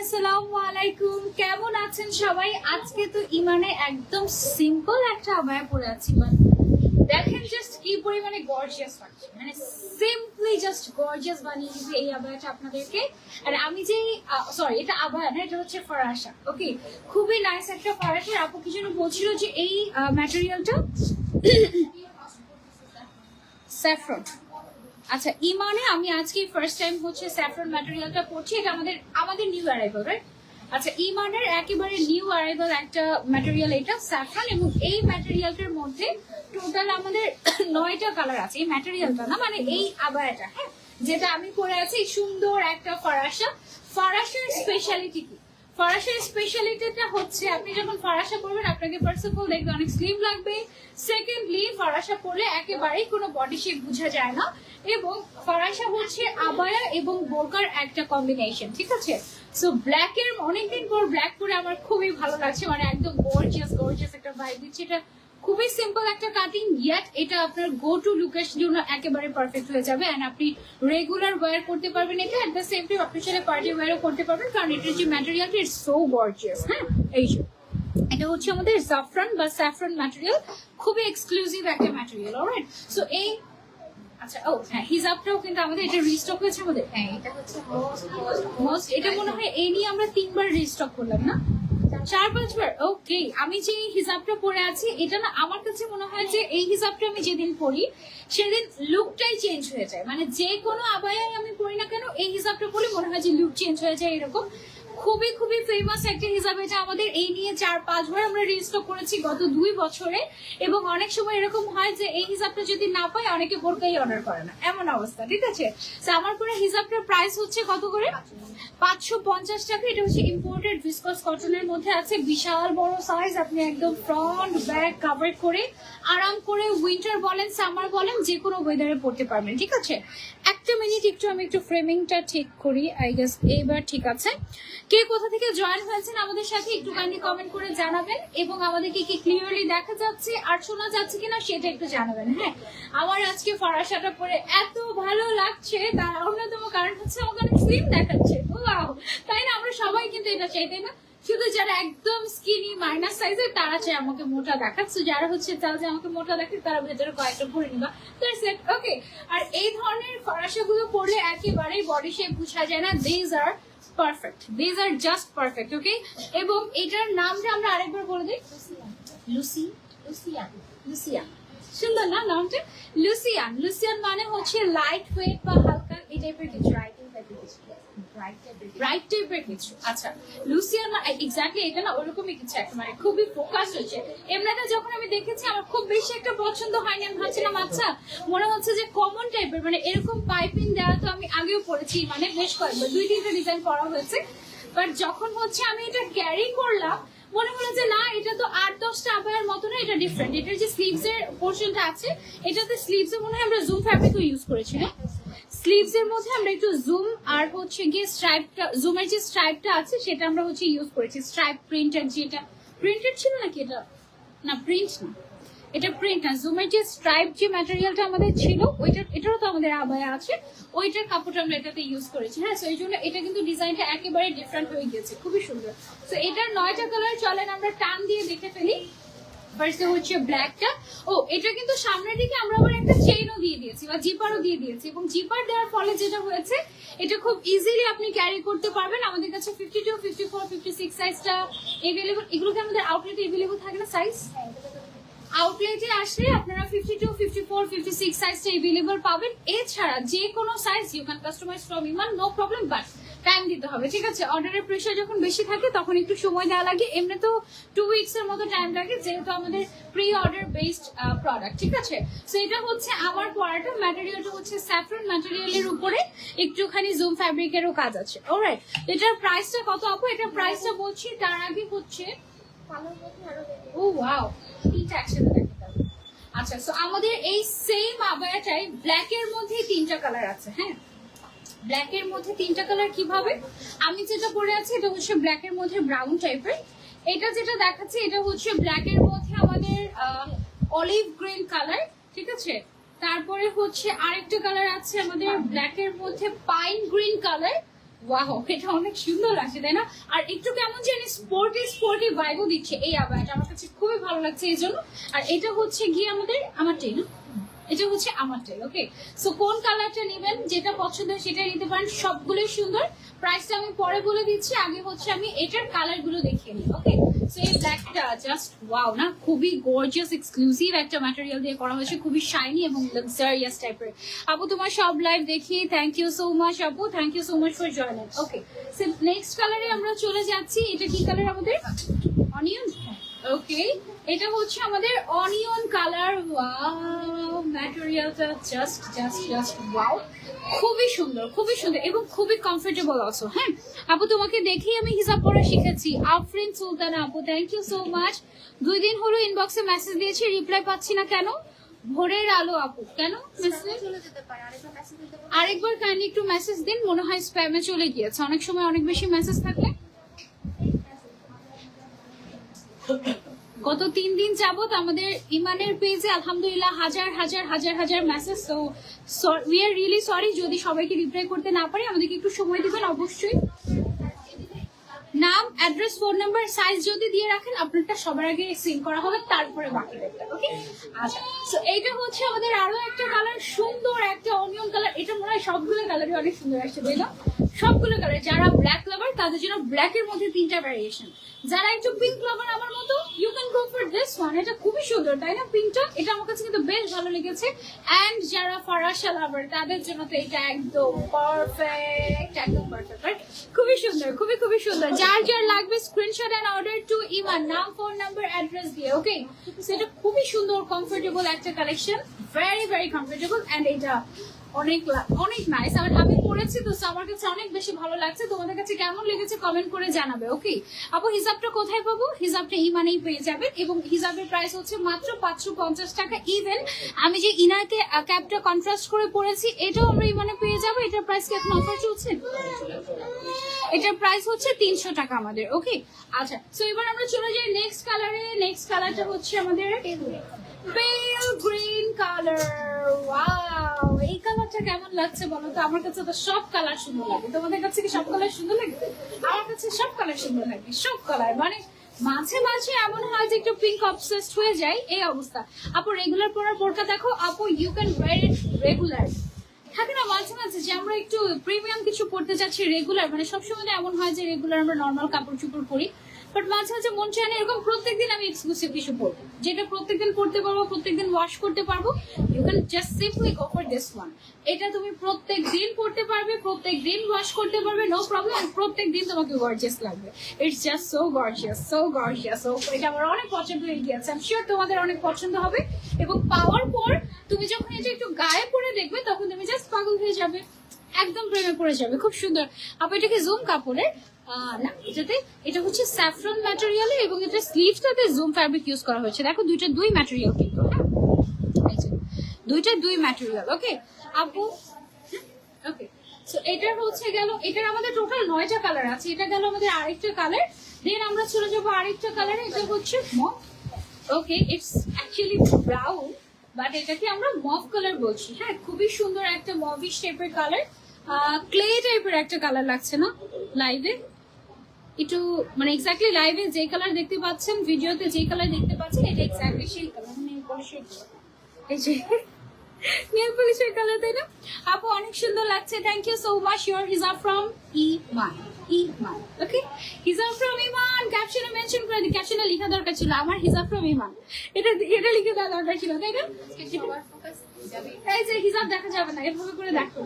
আসসালামু আলাইকুম, কেমন আছেন সবাই? আজকে তো ইমানে একদম সিম্পল একটা আবায়া পরে আছি, বাট দেখেন জাস্ট কি পরিমাণে গর্জিয়াস লাগছে, মানে সিম্পলি জাস্ট গর্জিয়াস বানিয়ে দিয়েছি এই আবায়াটা আপনাদেরকে। আর আমি যে সরি, এটা আবায়া না, এটা হচ্ছে ফরাসা। ওকে, খুবই নাইস একটা ফরাসা। আপু কি যেন বলছিল যে এই ম্যাটেরিয়ালটা স্যাফরন। আচ্ছা, ইমানে আমি আজকে ফার্স্ট টাইম হচ্ছে স্যাফরন ম্যাটেরিয়ালটা পড়ছি। এটা আমাদের নিউ অ্যারাইভাল, রাইট? আচ্ছা, ইমানের একেবারে নিউ অ্যারাইভাল একটা ম্যাটেরিয়াল এটা স্যাফরন, এবং এই ম্যাটেরিয়ালটার মধ্যে টোটাল আমাদের 9টা কালার আছে। এই ম্যাটেরিয়ালটা না, মানে এই আবায়াটা, হ্যাঁ, যেটা আমি পরে আছি, সুন্দর একটা ফরাসা। ফরাসার স্পেশালিটি কি? ফরাসার স্পেশালিটিটা হচ্ছে আপনি যখন ফরাসা পরবেন আপনাকে ফার্স্ট অফ অল দেখবে অনেক স্লিম লাগবে। সেকেন্ডলি, ফরাসা পরলে একেবারেই কোনো বডি শেপ বোঝা যায় না, এবং ফরাসা হচ্ছে আবায়া এবং বোরকার একটা কম্বিনেশন, ঠিক আছে? সো ব্ল্যাকের অনেকদিন পর ব্ল্যাক পরে আমার খুবই ভালো লাগছে, মানে একদম গর্জিয়াস একটা ভাইব দিচ্ছে। এটা খুবই সিম্পল একটা কাটিং, ইয়েট এটা আপনার গো টু লুকের জন্য একেবারে পারফেক্ট হয়ে যাবে। এন্ড আপনি রেগুলার ওয়্যার করতে পারবেন এটা, এট দ্য সেম টাইম আপনি চাইলে পার্টি ওয়্যারও করতে পারবেন, কারণ এটার যে ম্যাটেরিয়ালটা ইটস সো গর্জিয়াস। হ্যাঁ, এই যে এটা হচ্ছে আমাদের জাফরান বা স্যাফরন ম্যাটেরিয়াল, খুবই এক্সক্লুসিভ একটা ম্যাটেরিয়াল। অলরাইট, সো এই আচ্ছা, ও হ্যাঁ, হিজাবটাও কিন্তু আমাদের এটা রিস্টক হয়েছে আমাদের। হ্যাঁ, এটা হচ্ছে মোস্ট, এটা মনে হয় এই নিয়ে আমরা 3বার রিস্টক করলাম না, 4-5 বার। ওকে, আমি যে হিজাবটা পরে আছি এটা না, আমার কাছে মনে হয় যে এই হিজাবটা আমি যেদিন পরি সেদিন লুকটাই চেঞ্জ হয়ে যায়। মানে যে কোনো আবায়ায় আমি পরি না কেন, এই হিজাবটা পরে মনে হয় যে লুক চেঞ্জ হয়ে যায়। এরকম খুবই ফেমাস একটা হিসাব। এটা আমাদের এই নিয়ে 4-5 বার আমরা রেজিস্টার করেছি গত 2 বছরে, এবং অনেক সময় এরকম হয় যে এই হিসাবটা যদি না পায় অনেকে বোরকাই অর্ডার করে না, এমন অবস্থা, ঠিক আছে? তো আমার পুরো হিসাবটার প্রাইস হচ্ছে কত করে? 550 টাকা। এটা হচ্ছে ইম্পোর্টেড ভিসকস কটনের মধ্যে আছে, বিশাল বড় সাইজ। আপনি একদম ফ্রন্ট ব্যাক কভার করে আরাম করে উইন্টার বলেন সামার বলেন যে কোনো ওয়েদারে পড়তে পারবেন, ঠিক আছে? একটা মিনিট, আমি একটু ফ্রেমিংটা ঠিক করি। আই গেস এইবার ঠিক আছে। কে কোথা থেকে জয়েন হয়েছেন আমাদের সাথে একটু কাইন্ডলি কমেন্ট করে জানাবেন, এবং আমাদেরকে কি ক্লিয়ারলি দেখা যাচ্ছে আর শোনা যাচ্ছে কিনা সেটা একটু জানাবেন। হ্যাঁ, আমার আজকে ফরাসাটা পরে এত ভালো লাগছে, তার অন্যতম কারণ হচ্ছে আমাকে অনেক স্লিম দেখাচ্ছে। ওয়াও, তাই না? আমরা সবাই কিন্তু এটা চাই, তাই না? শুধু যারা একদম স্কিনি মাইনাস সাইজের তারা চাই আমাকে মোটা দেখাচ্ছে, যারা হচ্ছে চাও যে আমাকে মোটা দেখে তারা ভেতরে কয়েকটা ভরে নিবা। ওকে, আর এই ধরনের ফরাসাগুলো পরলে একেবারেই বডি শেপ বোঝা যায় না। This are perfect, this are just perfect. Okay, এবং এটার নামটা আমরা আরেকবার বলে দিই, লুসিয়ান। সুন্দর না নামটা? লুসিয়ান মানে হচ্ছে লাইট ওয়েট বা হালকা এই টাইপের কিছু, রাইট টাইপের কিছু। আচ্ছা, লুসিয়ান এক্স্যাক্টলি এটা না ওরকমই কিছু একটা, মানে খুবই ফোকাস হচ্ছে। এমনিটা যখন আমি দেখেছি আমার খুব বেশি একটা পছন্দ হয়নি। আমি ভাবছিলাম আচ্ছা মনে হচ্ছে যে কমন টাইপের, মানে এরকম পাইপিং দেওয়া তো আমি আগেও পড়েছি, মানে বেশ কয়েকবার 2-3টা ডিজাইন করা হয়েছে। বাট যখন হচ্ছে আমি এটা ক্যারি করলাম মনে হলো যে না, এটা তো 8-10টা আবায়ার মতো না, এটা ডিফারেন্ট। এটার যে স্লিভস এর পোর্শনটা আছে, এটাতে স্লিভস এ মনে হয় আমরা জুম ফ্যাব্রিকও ইউজ করেছি না? স্লিভস এর মধ্যে আমরা একটু জুম আর হচ্ছে গিয়ে স্ট্রাইপটা, জুমের যে স্ট্রাইপটা আছে সেটা আমরা হচ্ছে ইউজ করেছি। স্ট্রাইপ প্রিন্টেড, যেটা প্রিন্টেড ছিল নাকি এটা? না, প্রিন্ট না, এটা প্রিন্ট না। জুমের যে স্ট্রাইপ যে ম্যাটেরিয়ালটা আমাদের ছিল এটারও তো আমাদের আবায়া আছে, ওইটার কাপড়টা আমরা এটাতে ইউজ করেছি। হ্যাঁ, তো এই জন্য এটা কিন্তু ডিজাইনটা একেবারে ডিফারেন্ট হয়ে গেছে, খুবই সুন্দর। তো এটার 9টা কালার, চলেন আমরা টান দিয়ে দেখে ফেলি। ফার্স্টে হচ্ছে ব্ল্যাকটা। ও, এটা কিন্তু সামনের দিকে আমরা আবার একটা চেইনও দিয়ে দিয়েছি বা জিপারও দিয়ে দিয়েছি, এবং জিপার দেওয়ার ফলে যেটা হয়েছে এটা খুব ইজিলি আপনি ক্যারি করতে পারবেন। আমাদের কাছে 52, 54, 56 সাইজটা এভেলেবল। এগুলোকে আমাদের আউটলেটে এভেলেবল থাকে না সাইজ? আউটলেটে আসলে আপনারা 52, 54, 56 সাইজটা এভেলেবল পাবেন। এছাড়া যে কোনো size you can customise from Iman, no problem, but time দিতে হবে, ঠিক আছে? অর্ডারের প্রেশার যখন বেশি থাকে তখন একটু সময় দেওয়া লাগে। এমনি তো 2 উইকস এর মতো টাইম লাগে, যেহেতু আমাদের প্রি অর্ডার বেসড প্রোডাক্ট, ঠিক আছে? সো এটা হচ্ছে আমার পরাটা। ম্যাটেরিয়ালটা হচ্ছে স্যাফরন ম্যাটেরিয়ালের উপরে একটুখানি জুম ফ্যাব্রিকেরও কাজ আছে। অলরাইট, এটার প্রাইসটা কত আপু? এটার প্রাইসটা বলছি তার আগে হচ্ছে, ও ওয়াও, তিনটা একসাথে দেখতে পাবো। আচ্ছা, সো আমাদের এই সেম আবায়াটাই ব্ল্যাক এর মধ্যে 3টা কালার আছে। হ্যাঁ, ব্ল্যাক এর মধ্যে 3টা কালার কিভাবে? আমি যেটা পরে আছি এটা হচ্ছে ব্ল্যাক এর মধ্যে ব্রাউন টাইপের। এটা যেটা দেখাচ্ছে এটা হচ্ছে ব্ল্যাক এর মধ্যে আমাদের অলিভ গ্রিন কালার, ঠিক আছে? তারপরে হচ্ছে আরেকটা কালার আছে আমাদের ব্ল্যাক এর মধ্যে পাইন গ্রিন কালার, ওয়াও, এটা অনেক সুন্দর লাগছে তাই না? আর একটু কেমন জানি স্পোর্টি ভাইবও দিচ্ছে এই আবায়াটা, আমার কাছে খুবই ভালো লাগছে এই জন্য। আর এটা হচ্ছে গিয়ে আমারটাই না, এটা হচ্ছে আমারটাই। ওকে, সো কোন কালারটা নেবেন, যেটা পছন্দ সেটা নিতে পারেন, সবগুলোই সুন্দর। প্রাইসটা আমি পরে বলে দিচ্ছি, আগে হচ্ছে আমি এটার কালার গুলো দেখিয়ে নিই। ওকে, সো এই ব্ল্যাকটা জাস্ট ওয়াও না, খুবই গর্জিয়াস এক্সক্লুসিভ একটা ম্যাটেরিয়াল দিয়ে করা হয়েছে, খুবই শাইনি এবং লাক্সারিয়াস টাইপের। আপু তোমার সব লাইভ দেখি, থ্যাংক ইউ সো মাচ আপু, thank you so much for joining. Okay, so next কালারে আমরা চলে যাচ্ছি। এটা কি কালার আমাদের? অনিয়ন। ওকে, এটা হচ্ছে আমাদের অনিয়ন কালার। ওয়াও, ম্যাটেরিয়ালটা জাস্ট ওয়াও, খুবই সুন্দর এবং খুবই কমফোর্টেবল অলসো। হ্যাঁ আপু, তোমাকে দেখেই আমি হিজাব পরা শিখেছি। আফরিন সুলতানা আপু, থ্যাংক ইউ সো মাচ। 2 দিন হলো ইনবক্সে মেসেজ দিয়েছি, রিপ্লাই পাচ্ছি না কেন? ভোরের আলো আপু, কেন মেসেজ? আরেকবার কাইন্ডলি একটু মেসেজ দিন, মনে হয় স্প্যামে চলে গিয়েছে, অনেক সময় অনেক বেশি মেসেজ থাকলে। গত 3 দিন যাবত আমাদের ইমানের পেজে আলহামদুলিল্লাহ হাজার message. So we are really sorry যদি সবাইকে রিপ্লাই করতে না পারি, আমাদেরকে একটু সময় দিবেন অবশ্যই। নাম, অ্যাড্রেস, ফোন নাম্বার, সাইজ যদি দিয়ে রাখেন আপনারটা সবার আগে সেন্ড করা হবে, তারপরে বাকি দেখতে। ওকে, আচ্ছা, সো এইটা হচ্ছে আমাদের আরো একটা কালার, সুন্দর একটা অনিয়ন কালার। এটা মনে হয় সবগুলো কালারই অনেক সুন্দর আসছে তাই না? সবগুলো কালার, যারা ব্ল্যাক লাভার তাদের জন্য ব্ল্যাকের মধ্যে 3টা ভ্যারিয়েশন, যারা একটু পিঙ্ক লাভার আমার মতো you can go for this one. এটা খুবই সুন্দর তাই না? পিঙ্কটা এটা আমার কাছে কিন্তু বেশ ভালো লেগেছে। এন্ড যারা ফরাসা লাভার তাদের জন্য তো এটা একদম পারফেক্ট, খুবই সুন্দর, খুবই সুন্দর। যার লাগবে স্ক্রিনশট এন্ড অর্ডার টু ইমান, নাম, ফোন নাম্বার, অ্যাড্রেস দিয়ে। ওকে, সো এটা খুবই সুন্দর কমফোর্টেবল একটা কালেকশন, ভেরি কমফোর্টেবল। এন্ড এটা অনেক নাইস। আমি পড়েছি তো আমার কাছে অনেক বেশি ভালো লাগছে। তোমাদের কাছে কেমন লেগেছে কমেন্ট করে জানাবে। ওকে আপু, হিজাবটা কোথায় পাবো? হিজাবটা ইমানেই পেয়ে যাবে এবং হিজাবের প্রাইস হচ্ছে মাত্র 550 টাকা। ইভেন আমি যে ইনারকে ক্যাপটা কন্ট্রাস্ট করে পরেছি এটাও আমরা ইমানে পেয়ে যাবো। এটার প্রাইস কি এখন অফার চলছে? এটার প্রাইস হচ্ছে 300 টাকা আমাদের। ওকে, আচ্ছা, সো এবার আমরা চলে যাই নেক্সট কালারে। নেক্সট কালারটা হচ্ছে আমাদের পেল গ্রিন কালার। ওয়াও, এই কালারটা কেমন লাগছে বলো তো? আমার কাছে তো সব কালার সুন্দর লাগে। তোমাদের কাছে কি সব কালার সুন্দর লাগে? আমার কাছে সব কালার সুন্দর লাগে, সব কালার। মানে মাঝে এমন হয় যে একটু পিঙ্ক অবসেসড হয়ে যায়, এই অবস্থা। আপু রেগুলার পরার বোরকা দেখো আপু, you can wear it regular. থাকে না মাঝে যে আমরা একটু প্রিমিয়াম কিছু পড়তে চাচ্ছি রেগুলার, মানে সবসময় এমন হয় যে রেগুলার আমরা নর্মাল কাপড় চোপড় পরি, বাট মাঝে মন চায় না এরকম প্রত্যেকদিন আমি এক্সক্লুসিভ কিছু পরবো, যেটা প্রত্যেকদিন পড়তে পারবো, প্রত্যেকদিন ওয়াশ করতে পারবো। You can just simply go for this one. এটা তুমি প্রত্যেকদিন পড়তে পারবে, প্রত্যেকদিন ওয়াশ করতে পারবে, নো প্রবলেম। প্রত্যেকদিন তোমাকে গর্জিয়াস লাগবে। It's just so gorgeous. এটা আমার অনেক পছন্দ হয়ে গিয়েছে, আমি শিওর তোমাদের অনেক পছন্দ হবে। এবং পাওয়ার পর তুমি যখন এটা একটু গায়ে পরে দেখবে তখন তুমি জাস্ট পাগল হয়ে যাবে, একদম প্রেমে পড়ে যাবে। খুব সুন্দর। আপু এটা কি জুম কাপড়ের? না, এটা হচ্ছে স্যাফরন ম্যাটেরিয়ালে এবং এটা স্লিভসটাতে জুম ফ্যাব্রিক ইউজ করা হয়েছে। দেখো দুই ম্যাটেরিয়াল কিন্তু, হ্যাঁ দুই ম্যাটেরিয়াল। ওকে আপু, ওকে, সো এটার হচ্ছে গেল, এটার আমাদের টোটাল 9টা কালার আছে। এটা গেল আমাদের আরেকটা কালার। দেন আমরা চলে যাবো আরেকটা কালারে। এটা হচ্ছে মফ। ওকে, ইটস অ্যাকচুয়ালি ব্রাউন, বাট এটাকে আমরা মফ কালার বলছি। হ্যাঁ, খুবই সুন্দর একটা মফিশ টাইপের কালার, ক্লে টাইপের একটা কালার লাগছে না লাইভে? একটু মানে এক্স্যাক্টলি লাইভে যে কালার দেখতে পাচ্ছেন, ভিডিওতে যে কালার দেখতে পাচ্ছেন, এটা এক্স্যাক্টলি সেই কালার, নেল পলিশের, এই যে নেল পলিশের কালার, তাই না? আপু অনেক সুন্দর লাগছে, thank you so much. Your hijab from Iman. Okay, hijab from ইমান ক্যাপশনে মেনশন করে দিই। ক্যাপশনে লেখা দরকার ছিল আমার হিজাব ফ্রম ইমান, এটা লিখে দেওয়া দরকার ছিল, তাই না? এই যে হিজাব দেখা যাবে না, এভাবে করে দেখো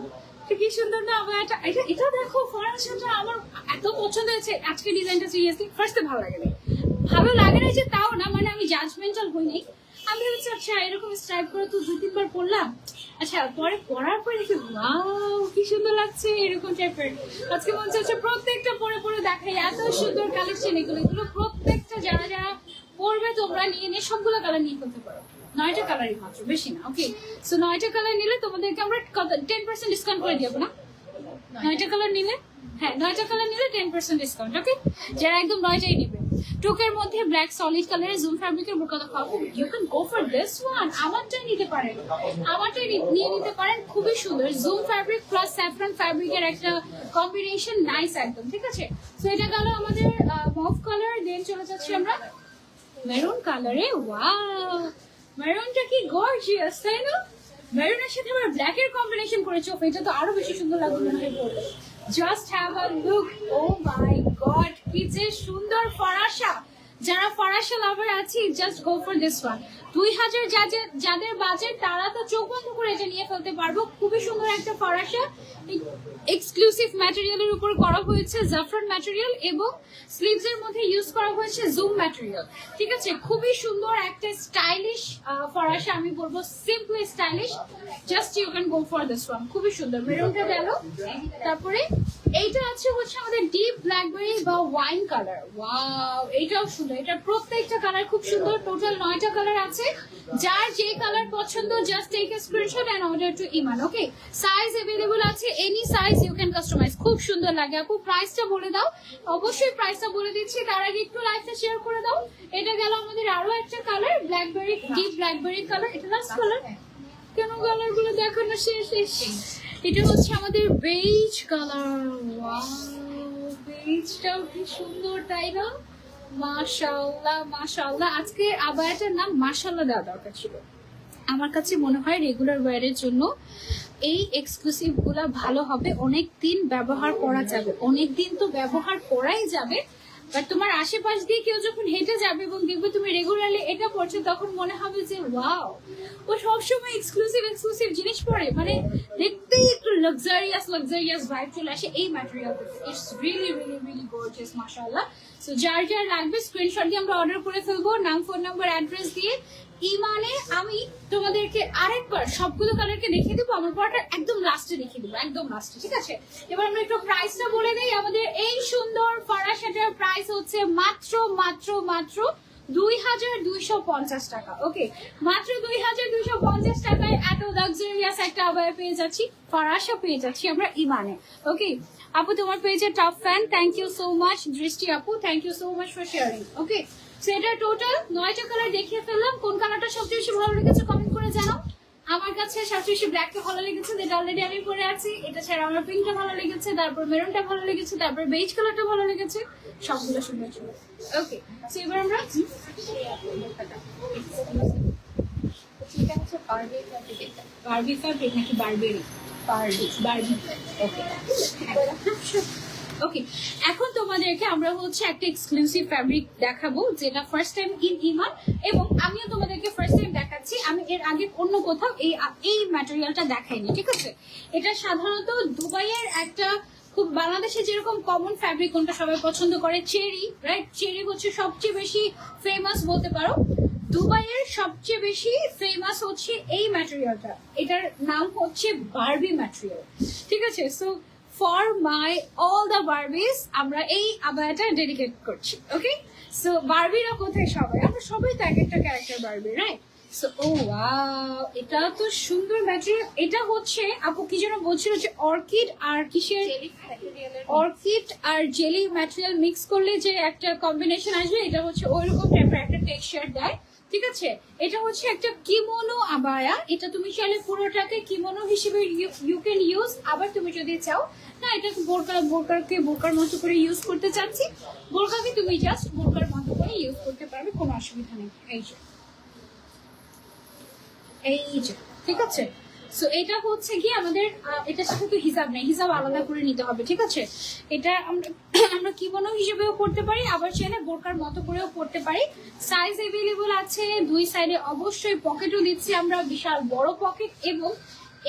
কি সুন্দর না আবায়াটা। এটা দেখো, ফরাসিটা আমার এত পছন্দ হয়েছে। আজকে ডিজাইনটা সিরিয়াসলি ফার্স্টে ভালো লাগে না যে তাও না, মানে আমি জাজমেন্টাল হইনি। আমি হচ্ছে আচ্ছা এরকম স্ট্রাইপ করে তো 2-3 বার পরলাম, আচ্ছা পরে পরার পরে দেখি ওয়াও কি সুন্দর লাগছে, এরকম টাইপের। আজকে মনে হচ্ছে প্রত্যেকটা পরে দেখাই, এত সুন্দর কালেকশন এগুলো প্রত্যেকটা যারা পরবে তোমরা নিয়ে সবগুলো কালার নিয়ে ফেলতে পারো। 9টা কালারই মাত্র, বেশি না। ওকে, সো 9টা কালার নিলে তোমাদেরকে আমরা 10% ডিসকাউন্ট করে দেবো না? 9টা কালার নিলে, হ্যাঁ 9টা কালার নিলে 10% ডিসকাউন্ট। ওকে, যারা একদম 9টাই নিবে। টুকের মধ্যে ব্ল্যাক সলিড কালারের জুম ফ্যাব্রিকের বোরকা দেখাবো। You can go for this one, আমারটাই নিতে পারেন, আমারটাই নিয়ে নিতে পারেন। খুবই সুন্দর জুম ফ্যাব্রিক প্লাস স্যাফরন ফ্যাব্রিকের একটা কম্বিনেশন, নাইস একদম। ঠিক আছে, তো এটা গেল আমাদের মভ কালার। দেন চলে যাচ্ছি আমরা মেরুন কালারে। ওয়াও, মেরুনটা কি গর্জিয়াস, তাই না? মেরুনের সাথে আবার ব্ল্যাক এর কম্বিনেশন করেছো, এটা তো আরো বেশি সুন্দর লাগবে মনে হয় পরলে। Just have a look, oh my god, কি যে সুন্দর ফরাসা। যারা ফরাসা লাভার আছি, just go for this one. 2000 যাদের বাজেট তারা তো চোখ বন্ধ করে এটা নিয়ে ফেলতে পারবো। খুবই সুন্দর একটা ফরাসা, এক্সক্লুসিভ ম্যাটেরিয়ালের উপর করা হয়েছে জাফরান ম্যাটেরিয়াল, এবং স্লিভস এর মধ্যে ইউজ করা হয়েছে জুম ম্যাটেরিয়াল। ঠিক আছে, খুবই সুন্দর একটা স্টাইলিশ ফরাসা, আমি বলবো simply stylish. Just you can go for this one, খুবই সুন্দর। মেরুনটা গেল, তারপরে এইটা আছে হচ্ছে আমাদের ডিপ ব্ল্যাকবেরি বা ওয়াইন কালার। ওয়াও, এইটাও সুন্দর, এটা প্রত্যেকটা কালার খুব সুন্দর। টোটাল 9টা কালার আছে। যার যে কালার পছন্দ just take a screenshot and order to Iman. Okay, size available আছে, any size you can customise. খুব সুন্দর লাগে। আপু প্রাইসটা বলে দাও। অবশ্যই প্রাইসটা বলে দিচ্ছি, তার আগে একটু লাইভটা শেয়ার করে দাও। এটা গেল আমাদের আরো একটা colour, blackberry, deep blackberry colour. এটা লাস্ট কালার, কেন কালার গুলো দেখানো শেষ। এটা হচ্ছে আমাদের বেজ কালার। ওয়াও, বেজটাও কি সুন্দর, তাই না? মাশাআল্লাহ মাশাআল্লাহ। আজকে আবায়াটার নাম মাশাআল্লাহ দেওয়া দরকার ছিল। আমার কাছে মনে হয় রেগুলার ওয়্যারের জন্য এই এক্সক্লুসিভ গুলা ভালো হবে, অনেক দিন ব্যবহার করা যাবে। অনেক দিন তো ব্যবহার করাই যাবে, বাট তোমার আশেপাশ দিয়ে কেউ যখন হেঁটে যাবে এবং দেখবে তুমি রেগুলারলি এটা পড়ছো, তখন মনে হবে যে ওয়াও, ও সবসময় এক্সক্লুসিভ জিনিস পরে, মানে দেখতেই একটু লাক্সারিয়াস ভাইব চলে আসে এই ম্যাটেরিয়াল। ইটস রিয়েলি গর্জিয়াস, মাশাআল্লাহ। সো যার লাগবে স্ক্রিনশট দিয়ে আমরা অর্ডার করে ফেলবো, নাম, ফোন নাম্বার, অ্যাড্রেস দিয়ে। ইমানে আমি তোমাদেরকে আরেকবার সবগুলো কালারকে দেখিয়ে দেবো, আমার পড়াটা একদম লাস্টে দেখিয়ে দেবো, একদম লাস্টে। ঠিক আছে, এবার আমরা একটু প্রাইসটা বলে দিই। আমাদের এই সুন্দর ফরাসাটার প্রাইস হচ্ছে মাত্র 2250 টাকা। ওকে, মাত্র 2250 টাকায় এত লাক্সারিয়াস একটা আবায়া পেয়ে যাচ্ছি, ফরাসা পেয়ে যাচ্ছি আমরা ইমানে। ওকে আপু, তোমার পেজের top fan, thank you so much. Drishti আপু, thank you so much for sharing. Okay, সেটা টোটাল 9টা কালার দেখিয়ে ফেললাম। কোন কালারটা সবচেয়ে বেশি ভালো লেগেছে কমেন্ট করে জানাও। আমার কাছে সবচেয়ে বেশি ব্ল্যাকটা ভালো লেগেছে, যেটা অলরেডি আমি পরে আছি। এটা ছাড়া আমার পিঙ্কটা ভালো লেগেছে, তারপর মেরুনটা ভালো লেগেছে, তারপর বেজ কালারটা ভালো লেগেছে, সবগুলো সুন্দর ছিল। ওকে, সো এবার আমরা বারবি ফ্যাব্রিক নাকি বারবেরি? বারবি। ওকে ওকে, এখন তোমাদেরকে আমরা হচ্ছে একটা এক্সক্লুসিভ ফ্যাব্রিক দেখাবো, যেটা ফার্স্ট টাইম ইন ইমান, এবং আমিও তোমাদেরকে ফার্স্ট টাইম দেখাচ্ছি। আমি এর আগে অন্য কোথাও এই ম্যাটেরিয়ালটা দেখাইনি। ঠিক আছে, এটা সাধারণত দুবাইয়ের একটা খুব, বাংলাদেশে যেরকম কমন ফ্যাব্রিক কোনটা সবাই পছন্দ করে, চেরি, রাইট? চেরি হচ্ছে সবচেয়ে বেশি ফেমাস বলতে পারো। দুবাইয়ের সবচেয়ে বেশি ফেমাস হচ্ছে এই ম্যাটেরিয়ালটা, এটার নাম হচ্ছে বারবি ম্যাটেরিয়াল। ঠিক আছে, so for my all the Barbies আমরা এই আবায়াটা ডেডিকেট করছি। ওকে, সো বারবিরা কোথায়? সবাই, আমরা সবাই তো এক একটা ক্যারেক্টার বারবি, রাইট? সো ও ওয়াও, এটা তো সুন্দর ম্যাটেরিয়াল। এটা হচ্ছে আপু কি যেন বলছিল যে অর্কিড আর কিসের, অর্কিড আর জেলি ম্যাটেরিয়াল মিক্স করলে যে একটা কম্বিনেশন আসবে, এটা হচ্ছে ওইরকম টাইপের একটা টেক্সচার দেয়। ঠিক আছে, এটা হচ্ছে একটা কিমোনো আবায়া। এটা তুমি চাইলে পুরোটাকে কিমোনো হিসেবে ইউ ক্যান ইউজ, আবার তুমি যদি চাও না এটা বোরকার মতো করে ইউজ করতে চাচ্ছি, বোরকাকে তুমি জাস্ট বোরকার মতো করে ইউজ করতে পারবে, কোনো অসুবিধা নেই। এই যে ঠিক আছে, সো এটা হচ্ছে কি আমাদের, এটার সাথে তো হিসাব নেই, হিসাব আলাদা করে নিতে হবে। ঠিক আছে, এটা আমরা কিমোনো হিসেবেও পড়তে পারি, আবার চাইলে বোরকার মতো করেও পড়তে পারি। সাইজ अवेलेबल আছে, দুই সাইডে অবশ্যই পকেটও দিচ্ছি আমরা, বিশাল বড় পকেট। এবং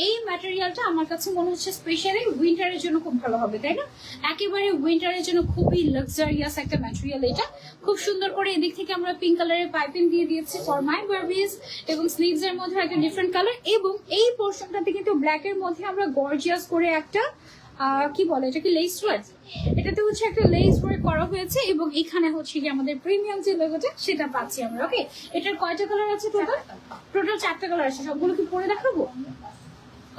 এই ম্যাটেরিয়ালটা আমার কাছে মনে হচ্ছে স্পেশালি উইন্টারের জন্য খুব ভালো হবে, তাই না? একেবারে উইন্টারের জন্য খুবই লাক্সারিয়াস একটা ম্যাটেরিয়াল। এটা খুব সুন্দর করে এদিক থেকে আমরা পিঙ্ক কালারের পাইপিং দিয়ে দিয়েছি ফর মাই বারবিস, এবং স্লিভস এর মধ্যে একটা ডিফারেন্ট কালার, এবং এই পোর্শনটাতে কিন্তু ব্ল্যাক এর মধ্যে আমরা গর্জিয়াস করে একটা কি বলে এটাকে, লেস ওয়ার্ক, এটাতে হচ্ছে একটা লেস ওয়ার্ক করা হয়েছে, এবং এখানে হচ্ছে কি আমাদের প্রিমিয়াম যে লোগোটা সেটা পাচ্ছি আমরা। ওকে, এটার কয়টা কালার আছে? টোটাল 4টা কালার আছে। সবগুলো কি পরে দেখাবো?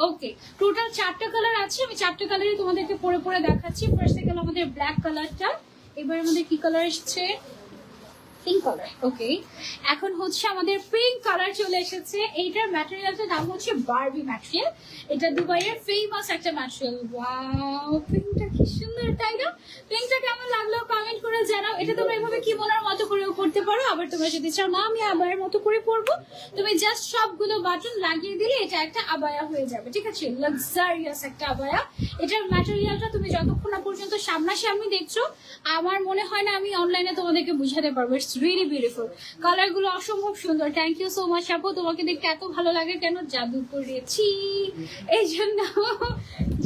ওকে, টোটাল 4টা কালার আছে, আমি 4টা কালারে তোমাদেরকে পরে দেখাচ্ছি। ফার্স্টে গেল আমাদের ব্ল্যাক কালারটা, এবার আমাদের কি কালার এসেছে, পিঙ্ক কালার। ওকে, এখন হচ্ছে আমাদের পিঙ্ক কালার চলে এসেছে। এইটার ম্যাটেরিয়ালটার নাম হচ্ছে বারবি ম্যাটেরিয়াল। এটা দুবাইয়ের ফেমাস একটা ম্যাটেরিয়াল। ওয়াও, পিঙ্কটা কি সুন্দর, তাই না? পিঙ্কটা কেমন লাগলো কমেন্ট করে জানাও। এটা তোমরা এভাবে কিমোনোর মতো করেও পড়তে পারো, আবার তোমরা যদি চাও না আমি আবায়ের মতো করে পরবো, তুমি জাস্ট সবগুলো বাটন লাগিয়ে দিলে এটা একটা আবায়া হয়ে যাবে। ঠিক আছে, লাক্সারিয়াস একটা আবায়া। এটার ম্যাটেরিয়ালটা তুমি যতক্ষণ না পর্যন্ত সামনাসামনি দেখছো, আমার মনে হয় না আমি অনলাইনে তোমাদেরকে বুঝাতে পারবো। ইটস রিয়েলি বিউটিফুল, কালার গুলো অসম্ভব সুন্দর। থ্যাংক ইউ সো মাচ আপু, তোমাকে দেখতে এত ভালো লাগে কেন? জাদু করেছি এই জন্য,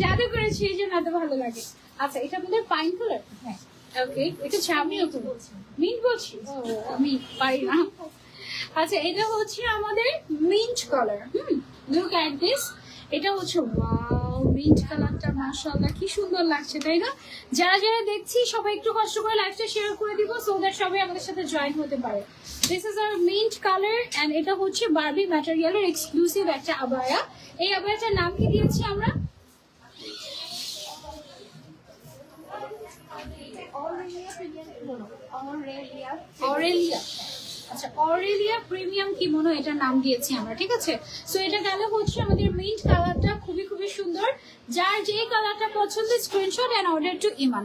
জাদু করেছি এই জন্য এত ভালো লাগে। আচ্ছা, এটা আমাদের পাইন কালার। হ্যাঁ, ওকে, এটা আমিও তো বলছি, মিন্ট বলছি, আমি পারি না। আচ্ছা, এটা হচ্ছে আমাদের mint colour. Look at this, এটা হচ্ছে ওয়াও, মিন্ট কালারটা মাশাআল্লাহ কি সুন্দর লাগছে, তাই না? যারা যারা দেখছি সবাই একটু কষ্ট করে লাইভটা শেয়ার করে দিব, সো দ্যাট সবাই আমাদের সাথে জয়েন হতে পারে। This is our mint colour and এটা হচ্ছে বারবি ম্যাটেরিয়ালের এক্সক্লুসিভ একটা আবায়া। এই আবায়াটার নাম কি দিয়েছি আমরা? অরেলিয়া। আচ্ছা, অরেলিয়া প্রিমিয়াম কিমোনো এটার নাম দিয়েছি আমরা। ঠিক আছে, সো এটা গেল হচ্ছে আমাদের মিন্ট কালারটা, খুবই খুবই সুন্দর। যার যে কালারটা পছন্দ স্ক্রিনশট এন্ড অর্ডার টু ইমান।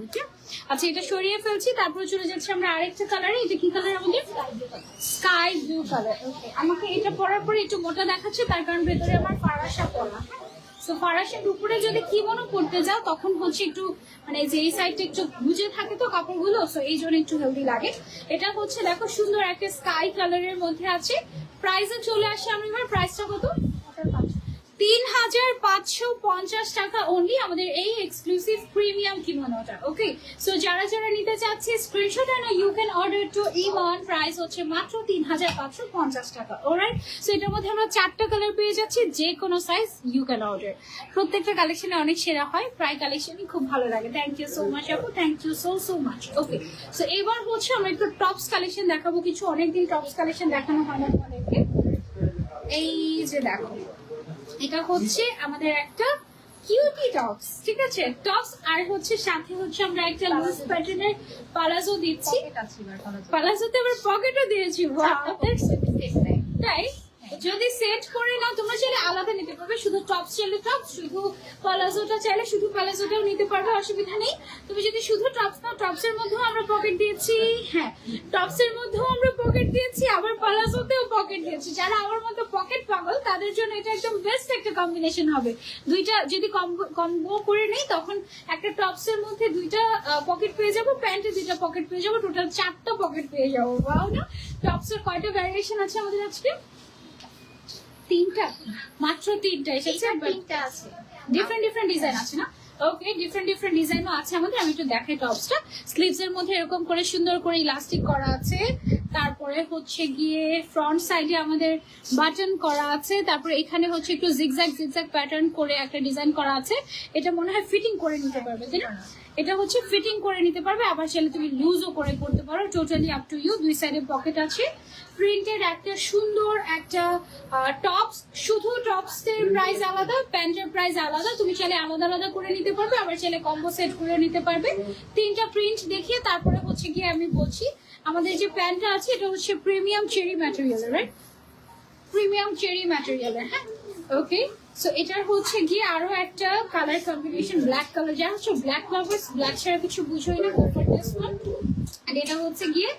আচ্ছা, এটা সরিয়ে ফেলছি, তারপর চলে যাচ্ছে আমরা আরেকটা কালারে। এটা কি কালার আমাদের? Sky blue colour. ওকে, আমাকে এটা পরার পরে একটু মোটা দেখাচ্ছে, তার কারণ ভেতরে আমার ফারাসা পরা। সো ফারাসের উপরে যদি কিমোনো পড়তে যাও তখন হচ্ছে একটু মানে যে এই সাইডটা একটু বুঝে থাকে তো কাপড়গুলো, সো এই জন্য একটু হেলদি লাগে। এটা হচ্ছে দেখো সুন্দর একটা স্কাই কালারের মধ্যে আছে। প্রাইসে চলে আসে আমি এবার, প্রাইসটা কত? 3550 টাকা অনলি আমাদের এই এক্সক্লুসিভ প্রিমিয়াম কিমোনোটা। ওকে, সো যারা যারা নিতে চাচ্ছে screenshot and you can order to Iman. Price হচ্ছে মাত্র 3550 টাকা। অলরাইট, সো এটার মধ্যে আমরা 4টা কালার পেয়ে যাচ্ছি, যে কোনো সাইজ ইউ ক্যান অর্ডার। প্রত্যেকটা কালেকশনে অনেক সেরা হয়, প্রায় কালেকশনই খুব ভালো লাগে। থ্যাংক ইউ সো মাচ আপু, thank you so much. Okay, so এবার হচ্ছে আমরা একটু টপস কালেকশন দেখাবো। কিছু অনেকদিন টপস কালেকশন দেখানো হয় না তোমাদেরকে। এই যে দেখো, এটা হচ্ছে আমাদের একটা কিউটি টপস। ঠিক আছে, টপস আর হচ্ছে সাথে হচ্ছে আমরা একটা লুজ প্যাটার্নের পালাজো দিচ্ছি। পালাজোতে আবার পকেটও দিয়েছি। তাই যদি সেট করে নাও তোমরা চাইলে আলাদা নিতে পারবে, শুধু টপস চাইলে টপস, শুধু পালাজোটা চাইলে শুধু পালাজোটাও নিতে পারবে, অসুবিধা নেই। তুমি যদি শুধু টপস নাও, টপসের মধ্যেও আমরা পকেট দিয়েছি। হ্যাঁ, টপসের মধ্যেও আমরা পকেট দিয়েছি, আবার পালাজোতেও পকেট দিয়েছি। যারা আমার মতো পকেট পাগল তাদের জন্য এটা একদম বেস্ট একটা কম্বিনেশন হবে। দুইটা যদি কম্বো করে নেই তখন একটা টপসের মধ্যে 2টা পকেট পেয়ে যাবো, প্যান্টে 2টা পকেট পেয়ে যাবো, টোটাল 4টা পকেট পেয়ে যাবো। ওয়াও না? টপসের কয়টা ভ্যারিয়েশন আছে আমাদের আজকে? 3টা, মাত্র 3টা এসেছে। ডিফারেন্ট ডিফারেন্ট ডিজাইন আছে না? ওকে, ডিফারেন্ট ডিফারেন্ট ডিজাইনও আছে আমাদের। আমি একটু দেখাই টপসটা। স্লিভস এর মধ্যে এরকম করে সুন্দর করে ইলাস্টিক করা আছে, তারপরে হচ্ছে গিয়ে ফ্রন্ট সাইডে আমাদের বাটন করা আছে, তারপরে এখানে হচ্ছে একটু জিগজ্যাগ জিগজ্যাগ প্যাটার্ন করে একটা ডিজাইন করা আছে। এটা মনে হয় ফিটিং করে নিতে পারবে, তাই না? এটা হচ্ছে ফিটিং করে নিতে পারবে, আবার চাইলে তুমি লুজও করে পড়তে পারো, টোটালি আপ টু ইউ। 2 সাইডে পকেট আছে। প্রিন্টেড একটা সুন্দর একটা টপস। শুধু টপসের প্রাইস আলাদা, প্যান্টের প্রাইস আলাদা। তুমি চাইলে আলাদা আলাদা করে নিতে পারবে, আবার চাইলে কম্বো সেট করে নিতে পারবে। 3টা প্রিন্ট দেখিয়ে তারপরে হচ্ছে গিয়ে আমি বলছি আমাদের যে প্যান্টটা আছে এটা হচ্ছে প্রিমিয়াম চেরি ম্যাটেরিয়ালের, রাইট? প্রিমিয়াম চেরি ম্যাটেরিয়ালের। হ্যাঁ, ওকে, সো এটার হচ্ছে গিয়ে আরো একটা কালার কম্বিনেশন, ব্ল্যাক কালার। যারা হচ্ছে ব্ল্যাক লাভার্স, ব্ল্যাক ছাড়া কিছু বুঝোই না, গো ফর দিস ওয়ান। আর এটা হচ্ছে গিয়ে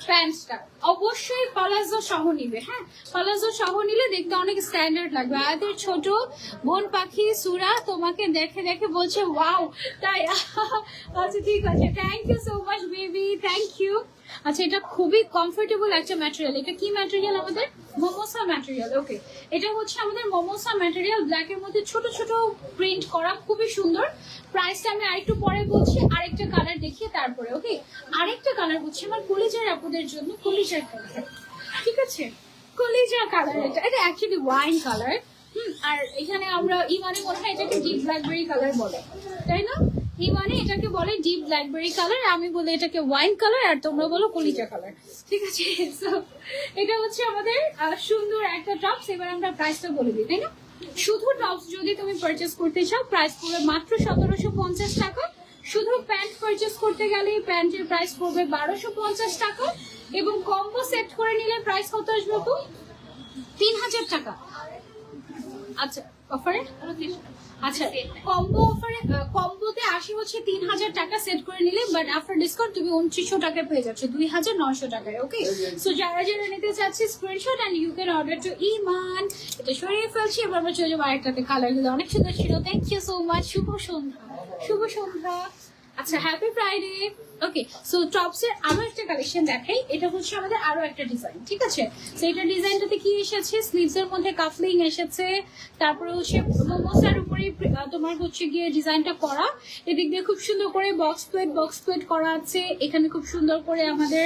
প্যান্টটা। অবশ্যই পালাজো সহ নিবে। হ্যাঁ, পালাজো সহ নিলে দেখতে অনেক স্ট্যান্ডার্ড লাগবে। আমাদের ছোট বোন পাখি সুরা তোমাকে দেখে দেখে বলছে ওয়াও, তাই? আচ্ছা, ঠিক আছে, thank you so much baby, thank you. আচ্ছা, এটা খুবই কমফোর্টেবল একটা ম্যাটেরিয়াল। এটা কি ম্যাটেরিয়াল আমাদের? মোমোসা ম্যাটেরিয়াল। ওকে, এটা হচ্ছে আমাদের মোমোসা ম্যাটেরিয়াল, ব্ল্যাক এর মধ্যে ছোট ছোট প্রিন্ট করা, খুবই সুন্দর। প্রাইসটা আমি আরেকটু পরে বলছি, আরেকটা কালার দেখিয়ে তারপরে। ওকে, আরেকটা কালার হচ্ছে আমার কলিজার আপুদের জন্য, কলিজার কালার। ঠিক আছে, কলিজা কালার। এটা অ্যাকচুয়ালি ওয়াইন কালার। আর এখানে আমরা ইমানে মনে হয় এটাকে ডিপ ব্ল্যাকবেরি কালার বলে, তাই না? ইমানে এটাকে বলে ডিপ ব্ল্যাকবেরি কালার, আমি বলি এটাকে ওয়াইন কালার, আর তোমরা বলো কলিজা কালার। ঠিক আছে, সো এটা হচ্ছে আমাদের সুন্দর একটা টপস। এবার আমরা প্রাইসটা বলে দিই, তাই না? শুধু টপস যদি তুমি পারচেস করতে চাও প্রাইস পড়বে মাত্র 1750 টাকা। শুধু প্যান্ট পারচেস করতে গেলে প্যান্টের প্রাইস পড়বে 1250 টাকা, এবং কম্বো সেট করে নিলে প্রাইস কত আসবে আপু? 3000 টাকা। আচ্ছা অফারে, আচ্ছা কম্বো অফারে, কম্বোতে আসি হচ্ছে 3000 টাকা সেট করে নিলে, বাট আফটার ডিসকাউন্ট তুমি 2900 টাকায় পেয়ে যাচ্ছ 2900 টাকায়। ওকে, সো যারা যারা নিতে চাচ্ছি screenshot and you can order to Iman. এটা সরিয়ে ফেলছি, এবার আমরা চলে যাবো আরেকটাতে। কালারগুলো অনেক সুন্দর ছিল। Thank you so much. শুভ সন্ধ্যা, শুভ সন্ধ্যা। আচ্ছা happy Friday. Okay, so tops এর আরো একটা কালেকশন দেখাই। এটা হচ্ছে আমাদের আরো একটা ডিজাইন, ঠিক আছে? সো এটা ডিজাইনটাতে কি এসেছে, স্লিভস এর মধ্যে কাফলিং এসেছে, তারপরে হচ্ছে মোমোসার উপরে তোমার হচ্ছে গিয়ে ডিজাইনটা করা। এদিক দিয়ে খুব সুন্দর করে বক্স প্লেট করা আছে। এখানে খুব সুন্দর করে আমাদের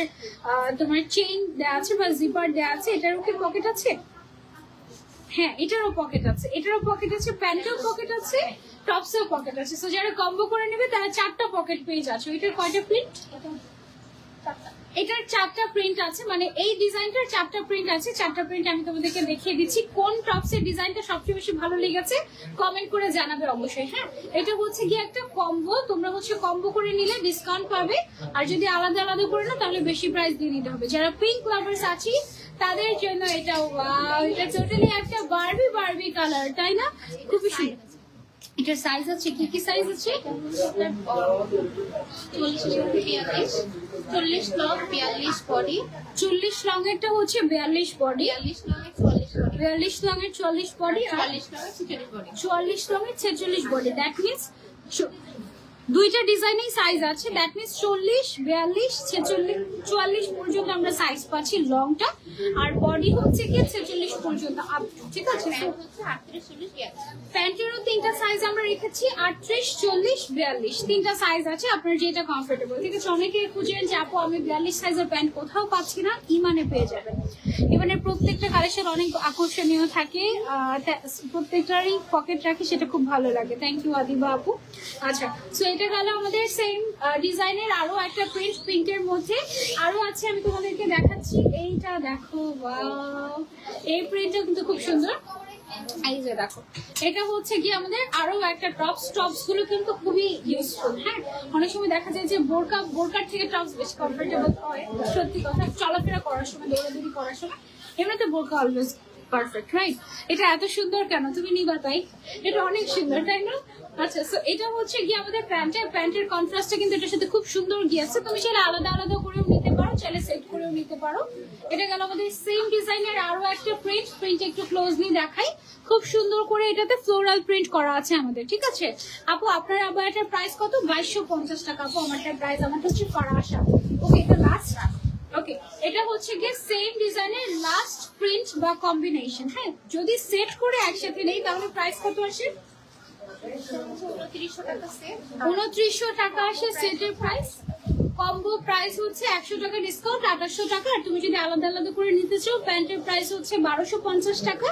তোমার চেইন দেওয়া আছে বা জিপার দেওয়া আছে। এটারও কি পকেট আছে? হ্যাঁ, এটারও পকেট আছে, এটারও পকেট আছে, প্যান্টেও পকেট আছে, টপসেও পকেট আছে। সো যারা কম্বো করে নেবে তারা 4টা পকেট পেয়ে যাচ্ছে। এটার কয়টা প্রিন্ট? এটার 4টা প্রিন্ট আছে, মানে এই ডিজাইনটার 4টা প্রিন্ট আছে। 4টা প্রিন্ট আমি তোমাদেরকে দেখিয়ে দিচ্ছি। কোন টপসের ডিজাইনটা সবচেয়ে বেশি ভালো লেগেছে কমেন্ট করে জানাবে অবশ্যই। হ্যাঁ, এটা হচ্ছে গিয়ে একটা কম্বো। তোমরা হচ্ছে কম্বো করে নিলে ডিসকাউন্ট পাবে, আর যদি আলাদা আলাদা করে নাও তাহলে বেশি প্রাইস দিয়ে নিতে হবে। যারা পিঙ্ক লাভার্স আছি তাদের জন্য এটা, ওয়াও, এটা টোটালি একটা বারবি কালার, তাই না? খুবই সুন্দর। এটার সাইজ আছে, কি কি সাইজ আছে? 40 লং 42 বডি, 40 লং এরটা হচ্ছে 42 বডি, 42 লং এর 40 বডি, 44 লং এর 46 বডি, 44 লং এর 46 বডি। দ্যাট মিন্স দুইটা ডিজাইনেই সাইজ আছে। দ্যাট মিন্স 40, 42, 46, 44 পর্যন্ত আমরা সাইজ পাচ্ছি লংটা, আর বডি হচ্ছে কি 46 পর্যন্ত আপ, ঠিক আছে? প্যান্টেরও 3টা সাইজ আমরা রেখেছি, 38, 40, 42 3টা সাইজ আছে, আপনার যেটা কমফোর্টেবল, ঠিক আছে? অনেকে খুঁজেন যে আপু আমি 42 সাইজের প্যান্ট কোথাও পাচ্ছি না, ইমানে পেয়ে যাবেন। ইমানের প্রত্যেকটা কালেকশন অনেক আকর্ষণীয় থাকে, প্রত্যেকটারই পকেট রাখি, সেটা খুব ভালো লাগে। থ্যাংক ইউ আদিবা আপু। আচ্ছা, সো এটা গেল আমাদের সেম ডিজাইনের আরো একটা প্রিন্ট, পিঙ্কের মধ্যে আরো আছে, আমি তোমাদেরকে দেখাচ্ছি। এইটা দেখো, ওয়াও, এই প্রিন্টটা কিন্তু খুব সুন্দর। এই যে দেখো, এটা হচ্ছে কি আমাদের আরো একটা টপস গুলো কিন্তু খুবই ইউজফুল। হ্যাঁ, অনেক সময় দেখা যায় যে বোরকার থেকে টপস বেশি কমফোর্টেবল হয়, সত্যি কথা, চলাফেরা করার সময়, দৌড়াদৌড়ি করার সময়। এমনিতে বোরকা অলওয়েজ পারফেক্ট, রাইট? এটা এত সুন্দর কেন, তুমি নিবা তাই? এটা অনেক সুন্দর, তাই না? আচ্ছা, সো এটা হচ্ছে কি আমাদের প্যান্টের কন্ট্রাস্টটা কিন্তু এটার সাথে খুব সুন্দর গিয়েছে। তুমি চাইলে আলাদা আলাদা করেও নিতে পারো, চাইলে সেট করেও নিতে পারো। এটা গেল আমাদের সেম ডিজাইনের আরো একটা প্রিন্ট একটু ক্লোজলি দেখাই। খুব সুন্দর করে এটাতে ফ্লোরাল প্রিন্ট করা আছে আমাদের, ঠিক আছে? আপু আপনার আবার এটার প্রাইস কত? 2250 টাকা। আপু আমারটার প্রাইস, আমারটা হচ্ছে ফারাশা। ওকে, এটা লাস্ট। ওকে, এটা হচ্ছে গিয়ে সেম ডিজাইনের লাস্ট প্রিন্ট বা কম্বিনেশন। হ্যাঁ, যদি সেট করে একসাথে নেই তাহলে প্রাইস কত আসে? 2900 টাকা সেট, 2900 টাকা আসে সেটের প্রাইস। কম্বো প্রাইস হচ্ছে 100 টাকা ডিসকাউন্ট 2800 টাকা। আর তুমি যদি আলাদা আলাদা করে নিতে চাও, প্যান্টের প্রাইস হচ্ছে 1250 টাকা,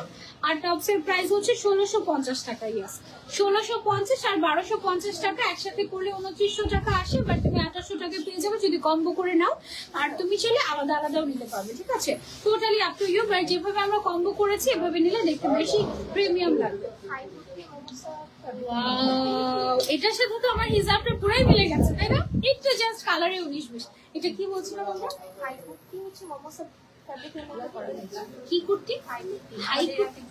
আর টপসের প্রাইস হচ্ছে 1650 টাকা। ইয়েস, 1650 আর 1250 টাকা একসাথে করলে 2900 টাকা আসে, বাট তুমি 2800 টাকা পেয়ে যাবে যদি কম্বো করে নাও। আর তুমি চাইলে আলাদা আলাদাও নিতে পারবে, ঠিক আছে? Totally up to you, but যেভাবে আমরা কম্বো করেছি এভাবে নিলে দেখতে বেশি প্রিমিয়াম লাগবে। এটার সাথে তো আমার হিজাবটা পুরাই মিলে গেছে, তাই না? একটু জাস্ট কালারে 19-20। এটা কি বলছিলাম আমরা? কি কুর্তি? হাই কুর্তি।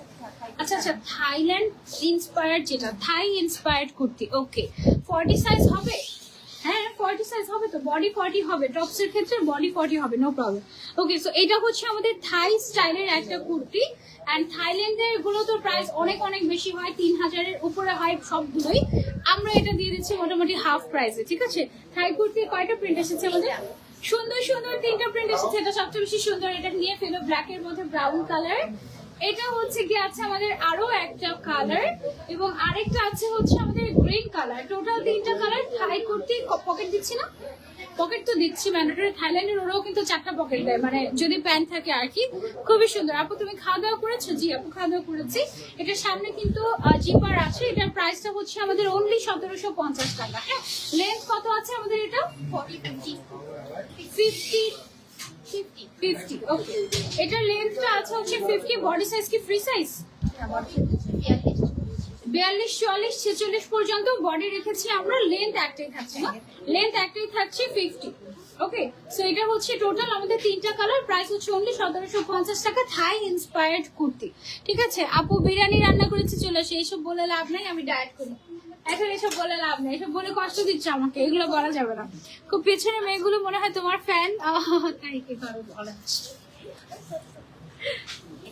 আচ্ছা আচ্ছা, থাইল্যান্ড ইন্সপায়ার্ড, যেটা থাই ইন্সপায়ার্ড কুর্তি। ওকে, 40 সাইজ হবে? হ্যাঁ, 40 সাইজ হবে তো, বডি 40 হবে, টপসের ক্ষেত্রে বডি 40 হবে, নো প্রবলেম। ওকে, সো এটা হচ্ছে আমাদের থাই স্টাইলের একটা কুর্তি। এন্ড থাইল্যান্ডের গুলো তো প্রাইস অনেক অনেক বেশি হয়, 3000-এর উপরে হয় সবগুলোই। আমরা এটা দিয়ে দিচ্ছি মোটামুটি হাফ প্রাইসে, ঠিক আছে? থাই কুর্তি কয়টা প্রিন্ট এসেছে আমাদের? সুন্দর সুন্দর 3টা প্রিন্ট এসেছে। এটা সবচেয়ে বেশি সুন্দর, এটা নিয়ে ফেলো। ব্ল্যাক এর মধ্যে ব্রাউন কালার, এটা হচ্ছে কি আছে আমাদের আরো একটা কালার, এবং আরেকটা আছে হচ্ছে আমাদের গ্রিন কালার। টোটাল 3টা কালার। থাই কুর্তি পকেট দিচ্ছি না? পকেট তো দিচ্ছি ম্যান্ডেটরি। থাইল্যান্ডের ওরাও কিন্তু 4টা পকেট দেয়, মানে যদি প্যান্ট থাকে আর কি। খুবই সুন্দর। আপু তুমি খাওয়া দাওয়া করেছো? জি আপু, খাওয়া দাওয়া করেছি। এটার সামনে কিন্তু জিপার আছে। এটার প্রাইসটা হচ্ছে আমাদের অনলি 1750 টাকা। হ্যাঁ, লেন্থ কত আছে আমাদের? এটা 50। ওকে, এটার লেন্থটা আছে হচ্ছে 50। বডি সাইজ কি ফ্রি সাইজ? 42, 44, 46 পর্যন্ত বডি রেখেছি আমরা, লেন্থ একটাই থাকছে না, লেন্থ একটাই থাকছে 50। ওকে, সো এটা হচ্ছে টোটাল আমাদের 3টা কালার, প্রাইস হচ্ছে অনলি 1750 টাকা, থাই ইন্সপায়ার্ড কুর্তি। ঠিক আছে, আপু বিরিয়ানি রান্না করেছি চলে আসে, এইসব বলে লাভ নাই, আমি ডায়েট করি এখন, এসব বলে লাভ নেই, এসব বলে কষ্ট দিচ্ছে আমাকে, এগুলো বলা যাবে না। খুব পেছনে মেয়েগুলো মনে হয় তোমার ফ্যান, তাই কি করো বলে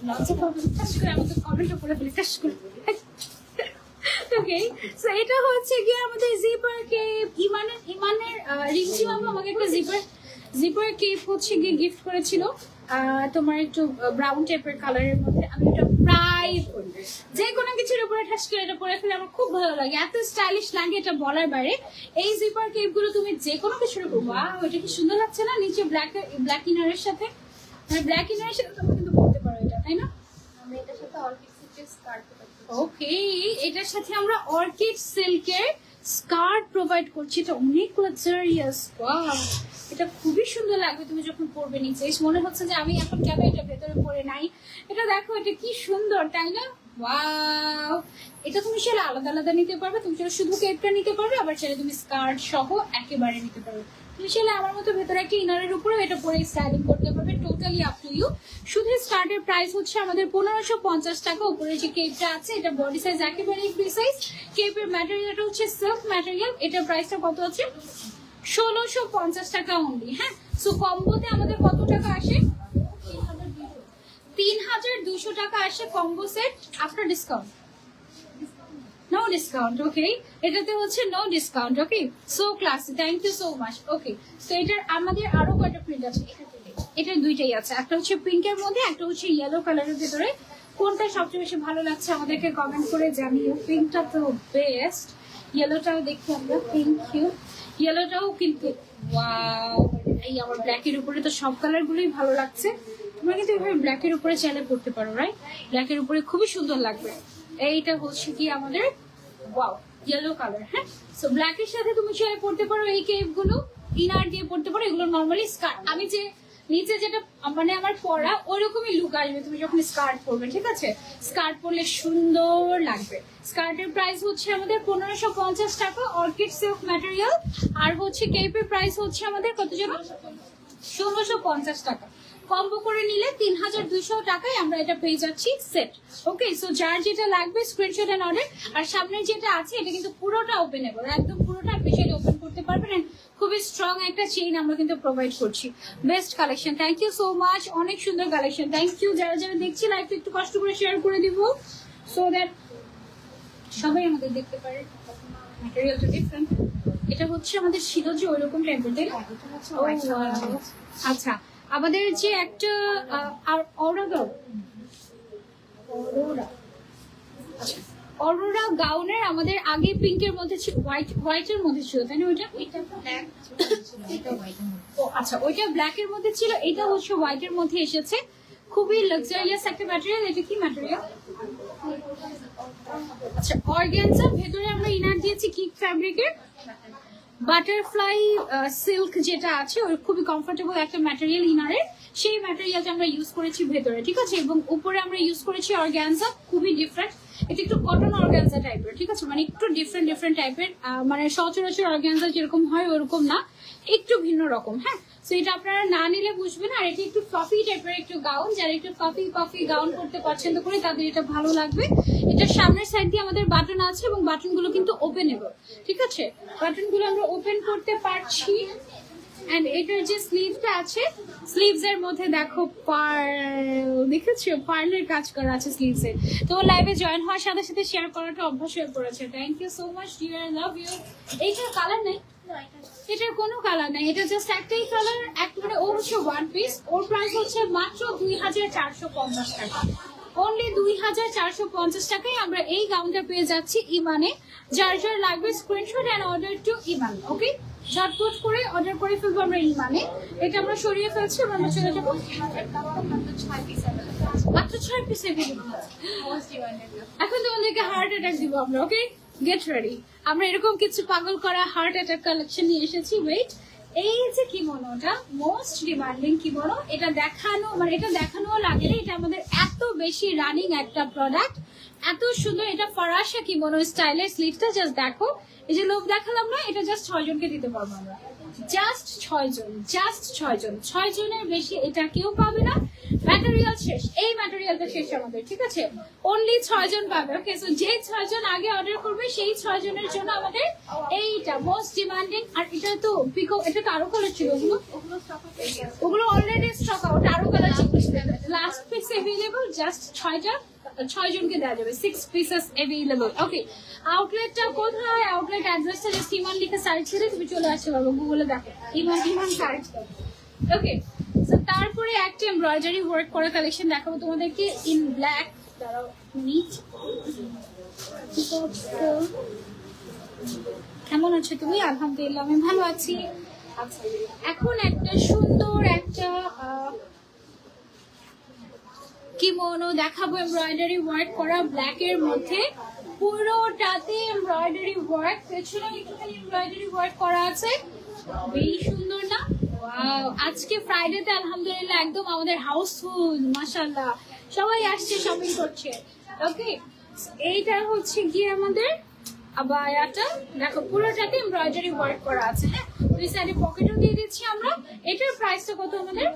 লজ্জা করবে, ঠাস করে আমাকে কমেন্টও করে ফেলি, ঠাস করে। ওকে, সো এটা হচ্ছে কি আমাদের জিপার কেপ, ইমানের রিঞ্চি মামা আমাকে একটা জিপার কেপ হচ্ছে গিয়ে গিফট করেছিল, তোমার একটু ব্রাউন টাইপের কালারের মধ্যে। আমি এটা প্রায় পরি, যে কোনো কিছুর উপরে ঠাস করে এটা পরে ফেলে আমার খুব ভালো লাগে, এত স্টাইলিশ লাগে এটা বলার বাইরে। এই জিপার কেপ গুলো তুমি যে কোনো কিছুর উপর, ওয়াও এটা কি সুন্দর লাগছে না, নিচে ব্ল্যাক ইনারের সাথে, মানে ব্ল্যাক ইনারের সাথে তুমি কিন্তু পরতে পারো এটা, তাই না? আমি এটার সাথে অর্কিড সিল্কের স্কার্ট ওকে, এটার সাথে আমরা অর্কিড সিল্কের স্কার্ট প্রোভাইড করছি, এটা অনেক লাক্সারিয়াস, ওয়াও এটা খুবই সুন্দর লাগবে তুমি যখন পরবে নিচে, মনে হচ্ছে যে আমি এখন কেন এটা ভেতরে পরে নাই। এটা দেখো এটা কি সুন্দর, তাই না? ওয়াও, এটা তুমি চাইলে আলাদা আলাদা নিতে পারবে, তুমি চাইলে শুধু কেপটা নিতে পারবে, আবার চাইলে তুমি স্কার্ট সহ একেবারে নিতে পারবে। তুমি চাইলে আমার মতো ভেতরে একটা ইনারের উপরে এটা পরে স্টাইলিং করতে পারবে, টোটালি আপ টু ইউ। শুধু স্কার্টের প্রাইস হচ্ছে আমাদের 1550 টাকা। উপরে যে কেপটা আছে এটা বডি সাইজ একেবারেই ফ্রি সাইজ, কেপের ম্যাটেরিয়ালটা হচ্ছে সিল্ক ম্যাটেরিয়াল, এটার প্রাইসটা কত আছে? 1650 টাকা অনলি। হ্যাঁ, সো কম্বোতে আমাদের কত টাকা আসে? 3200 টাকা আসে combo set after discount, no discount. Okay, এটাতে হচ্ছে no discount. Okay, so classy, thank you so much. Okay, তো এটার আমাদের আরো কয়টা প্রিন্ট আছে? এটার দুইটাই আছে, একটা হচ্ছে পিঙ্কের মধ্যে, একটা হচ্ছে ইয়েলো কালারের ভিতরে। কোনটা সবচেয়ে বেশি ভালো লাগছে আমাদেরকে কমেন্ট করে জানিও। পিঙ্কটা তো বেস্ট, ইয়েলোটাও দেখি আমরা, পিঙ্ক ইউ ইয়েলোটাও কিন্তু ওয়াও। এই আমার ব্ল্যাকের উপরে তো সব কালার গুলোই ভালো লাগছে, তোমরা কিন্তু এভাবে ব্ল্যাকের উপরে চাইলে পড়তে পারো, রাইট? ব্ল্যাকের উপরে খুবই সুন্দর লাগবে। এইটা হচ্ছে কি আমাদের ওয়াও ইয়েলো কালার। হ্যাঁ, সো ব্ল্যাকের সাথে তুমি চাইলে পড়তে পারো, এই কেপ গুলো ইনার দিয়ে পড়তে পারো, এগুলো নর্মালি স্কার্ট। আমি যে নিচে যেটা মানে আমার পরা ওইরকমই লুক আসবে তুমি যখন স্কার্ট পরবে, ঠিক আছে? স্কার্ট পরলে সুন্দর লাগবে। স্কার্টের প্রাইস হচ্ছে আমাদের 1550 টাকা, অর্কিড সিল্ক ম্যাটেরিয়াল। আর হচ্ছে কেপের প্রাইস হচ্ছে আমাদের কত যাবে? 1650 টাকা। কম্বো করে নিলে 3200 টাকায় আমরা এটা পেয়ে যাচ্ছি সেট। ওকে, সো যার যেটা লাগবে স্ক্রিনশট এন্ড অর্ডার। আর সামনে যেটা আছে এটা কিন্তু পুরোটা ওপেনেবল, একদম পুরোটা আপনি সেটা ওপেন করতে পারবেন। খুবই স্ট্রং একটা চেইন আমরা কিন্তু প্রোভাইড করছি। Best collection, thank you so much, অনেক সুন্দর কালেকশন, থ্যাংক ইউ। যারা যারা দেখছি লাইভটা একটু কষ্ট করে শেয়ার করে দিব, সো দ্যাট সবাই আমাদের দেখতে পারে। ম্যাটেরিয়ালটা ডিফারেন্ট, এটা হচ্ছে আমাদের শিরোজি ওইরকম টাইপের, তাই না? আচ্ছা, আমাদের যে একটা অরোরা গাউনের আমাদের আগে পিঙ্কের মধ্যে ছিল, হোয়াইটের মধ্যে ছিল, তাই না? ওইটা আচ্ছা, ওইটা ব্ল্যাকের মধ্যে ছিল, এটা হচ্ছে হোয়াইটের মধ্যে এসেছে। খুবই লাক্সারিয়াস একটা ম্যাটেরিয়াল। এটা কি ম্যাটেরিয়াল? আচ্ছা, অর্গানজা, ভেতরে আমরা ইনার দিয়েছি কিক ফ্যাব্রিকের বাটারফ্লাই সিল্ক যেটা আছে, ওই খুবই কমফোর্টেবল একটা ম্যাটেরিয়াল ইনারের, সেই ম্যাটেরিয়ালটা আমরা ইউজ করেছি ভেতরে, ঠিক আছে? এবং উপরে আমরা ইউজ করেছি অর্গানজা, খুবই ডিফারেন্ট। এটা একটু কটন অর্গানজা টাইপের, ঠিক আছে? মানে একটু ডিফারেন্ট টাইপের, মানে সচরাচর অর্গানজা যেরকম হয় ওরকম না, একটু ভিন্ন রকম। হ্যাঁ, তো এটা আপনারা না নিলে বুঝবেন। আর এটা একটু ফ্লাফি টাইপের একটু গাউন, যারা একটু ফ্লাফি গাউন করতে পছন্দ করে তাদের এটা ভালো লাগবে। এটার সামনের সাইড দিয়ে আমাদের বাটন আছে এবং বাটনগুলো কিন্তু ওপেনেবল, ঠিক আছে? বাটনগুলো আমরা ওপেন করতে পারছি। এন্ড এটার যে স্লিভটা আছে, স্লিভস এর মধ্যে দেখো পার্ল, দেখেছো পার্লের কাজ করা আছে স্লিভস এ। তো লাইভে জয়েন হওয়ার সাথে সাথে শেয়ার করাটা অভ্যাস হয়ে পড়েছে। Thank you so much dear, love you. এইটার কালার নেই, এটার কোনো কালার নাই, এটা জাস্ট একটাই কালার, একেবারে ও হচ্ছে ওয়ান পিস। ওর প্রাইস হচ্ছে মাত্র 2450 টাকা, অনলি 2450 টাকায় আমরা এই গাউনটা পেয়ে যাচ্ছি ইমানে। যার যার লাগবে screenshot and order to Iman. ওকে, ঝটপট করে অর্ডার করে ফেলবো আমরা ইমানে। এটা আমরা সরিয়ে ফেলছি, আমরা চলে যাবো মাত্র 6 পিস। এখন তোমাদেরকে হার্ট অ্যাটাক দিব আমরা। ওকে, গেট রেডি। আমরা এরকম কিছু পাগল করা হার্ট অ্যাটাক কালেকশন নিয়ে এসেছি। ওয়েট, এই যে কিমোনোটা মোস্ট ডিমান্ডিং কিমোনো, এটা দেখানো মানে এটা দেখানো লাগে না, এটা আমাদের এত বেশি রানিং একটা প্রোডাক্ট, এত সুন্দর, এটা ফরাসা কিমোনো স্টাইলের স্লিভটা জাস্ট দেখো, এই যে লোভ দেখালাম না, এটা জাস্ট 6 জনকে দিতে পারবো আমরা, জাস্ট 6 জন, জাস্ট 6 জন, 6 জনের বেশি এটা কেউ পাবে না। ম্যাটেরিয়াল শেষ, এই ম্যাটেরিয়ালটা শেষ আমাদের, ঠিক আছে, অনলি 6 জন পাবে। ওকে, সো যে 6 জন আগে অর্ডার করবে সেই 6 জনের জন্য আমাদের এইটা মোস্ট ডিমান্ডিং। আর এটা তো পিকো, এটা তো আরো কালার ছিল, ওগুলো অলরেডি স্টক আউট, আরো কালার ছিল, লাস্ট পিস अवेलेबल, জাস্ট 6 জনকে দেওয়া যাবে, 6 পিসেস अवेलेबल। ওকে, আউটলেটটা কোথায়, আউটলেট অ্যাড্রেসটা জাস্ট ইমান লিখে সার্চ করে তুমি চলে আসতে পারবে, গুগলে দেখো ইমান সার্চ করো। ওকে, সো তারপরে একটা এমব্রয়ডারি ওয়ার্ক করা কালেকশন দেখাবো তোমাদেরকে ইন ব্ল্যাক। দাঁড়াও মিনিট, কেমন আছো তুমি? আলহামদুলিল্লাহ আমি ভালো আছি। আচ্ছা, এখন একটা সুন্দর একটা কিমোনো দেখাবো, এমব্রয়ডারি ওয়ার্ক করা ব্ল্যাক এর মধ্যে, পুরোটাতে এমব্রয়ডারি ওয়ার্ক, পেছনে একটুখানি এমব্রয়ডারি ওয়ার্ক করা আছে, বেশ সুন্দর না? ওয়াও, আজকে ফ্রাইডেতে আলহামদুলিল্লাহ একদম আমাদের হাউসফুল, মাশাআল্লাহ সবাই আসছে, শপিং করছে। ওকে, এইটা হচ্ছে গিয়ে আমাদের আবায়াটা, দেখো পুরোটাতে এমব্রয়ডারি ওয়ার্ক করা আছে। হ্যাঁ, দুই সাইডে পকেটও দিয়ে দিচ্ছি আমরা। এটার প্রাইসটা কত আমাদের?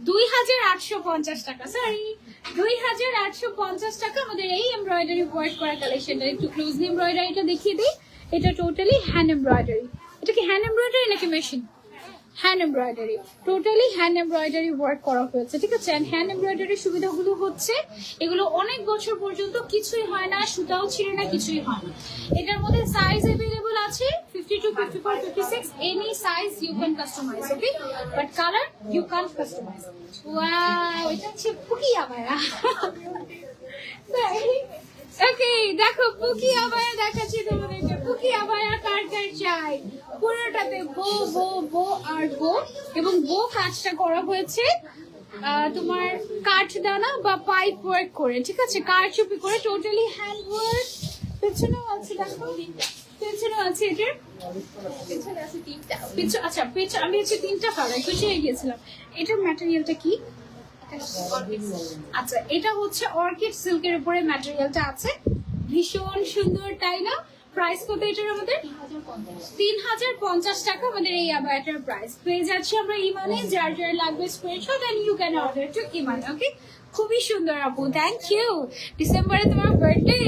2850 টাকা, সরি 2850 টাকা আমাদের এই এমব্রয়ডারি ওয়ার্ক করা কালেকশনটা। একটু ক্লোজলি এমব্রয়ডারিটা দেখিয়ে দিই, এটা টোটালি হ্যান্ড এমব্রয়ডারি। এটা কি হ্যান্ড এমব্রয়ডারি নাকি machine? Hand embroidery, totally hand embroidery work করা হয়েছে, ঠিক আছে। হ্যান্ড এমব্রয়ডারির সুবিধাগুলো হচ্ছে এগুলো অনেক বছর পর্যন্ত কিছুই হয় না, সুতাও ছিঁড়ে না, কিছুই হয় না। এটার মধ্যে সাইজ अवेलेबल আছে 52, 54, 56, any size you can customise, okay, but colour you can't customise. Wow, এটা হচ্ছে পুকি আবায়া। ওকে, দেখো পুকি আবায়া দেখাচ্ছি তোমাদেরকে, পুকি আবায়া কার কার চাই, পুরোটাতে বো বো বো আর বো, এবং বো কাজটা করা হয়েছে তোমার কাঠদানা বা পাইপ ওয়ার্ক করে, ঠিক আছে, কারচুপি করে, টোটালি হ্যান্ড ওয়ার্ক। পেছনেও আছে, দেখো পেছনেও আছে, এটার পেছনে আছে 3টা। আচ্ছা পেছনে আমি হচ্ছে 3টা কালার পেছনে গিয়েছিলাম। এটার ম্যাটেরিয়ালটা কি? আচ্ছা, এটা হচ্ছে অর্কিড সিল্কের উপরে ম্যাটেরিয়ালটা আছে, ভীষণ সুন্দর, তাই না? প্রাইস কত এটার আমাদের? 3050 টাকা আমাদের এই আবায়াটার প্রাইস। পেয়ে যাচ্ছি আমরা ইমানে, যার যার লাগবে screenshot and you can order to Iman. Okay, খুবই সুন্দর আপু, থ্যাংক ইউ। ডিসেম্বরে তোমার বার্থডে,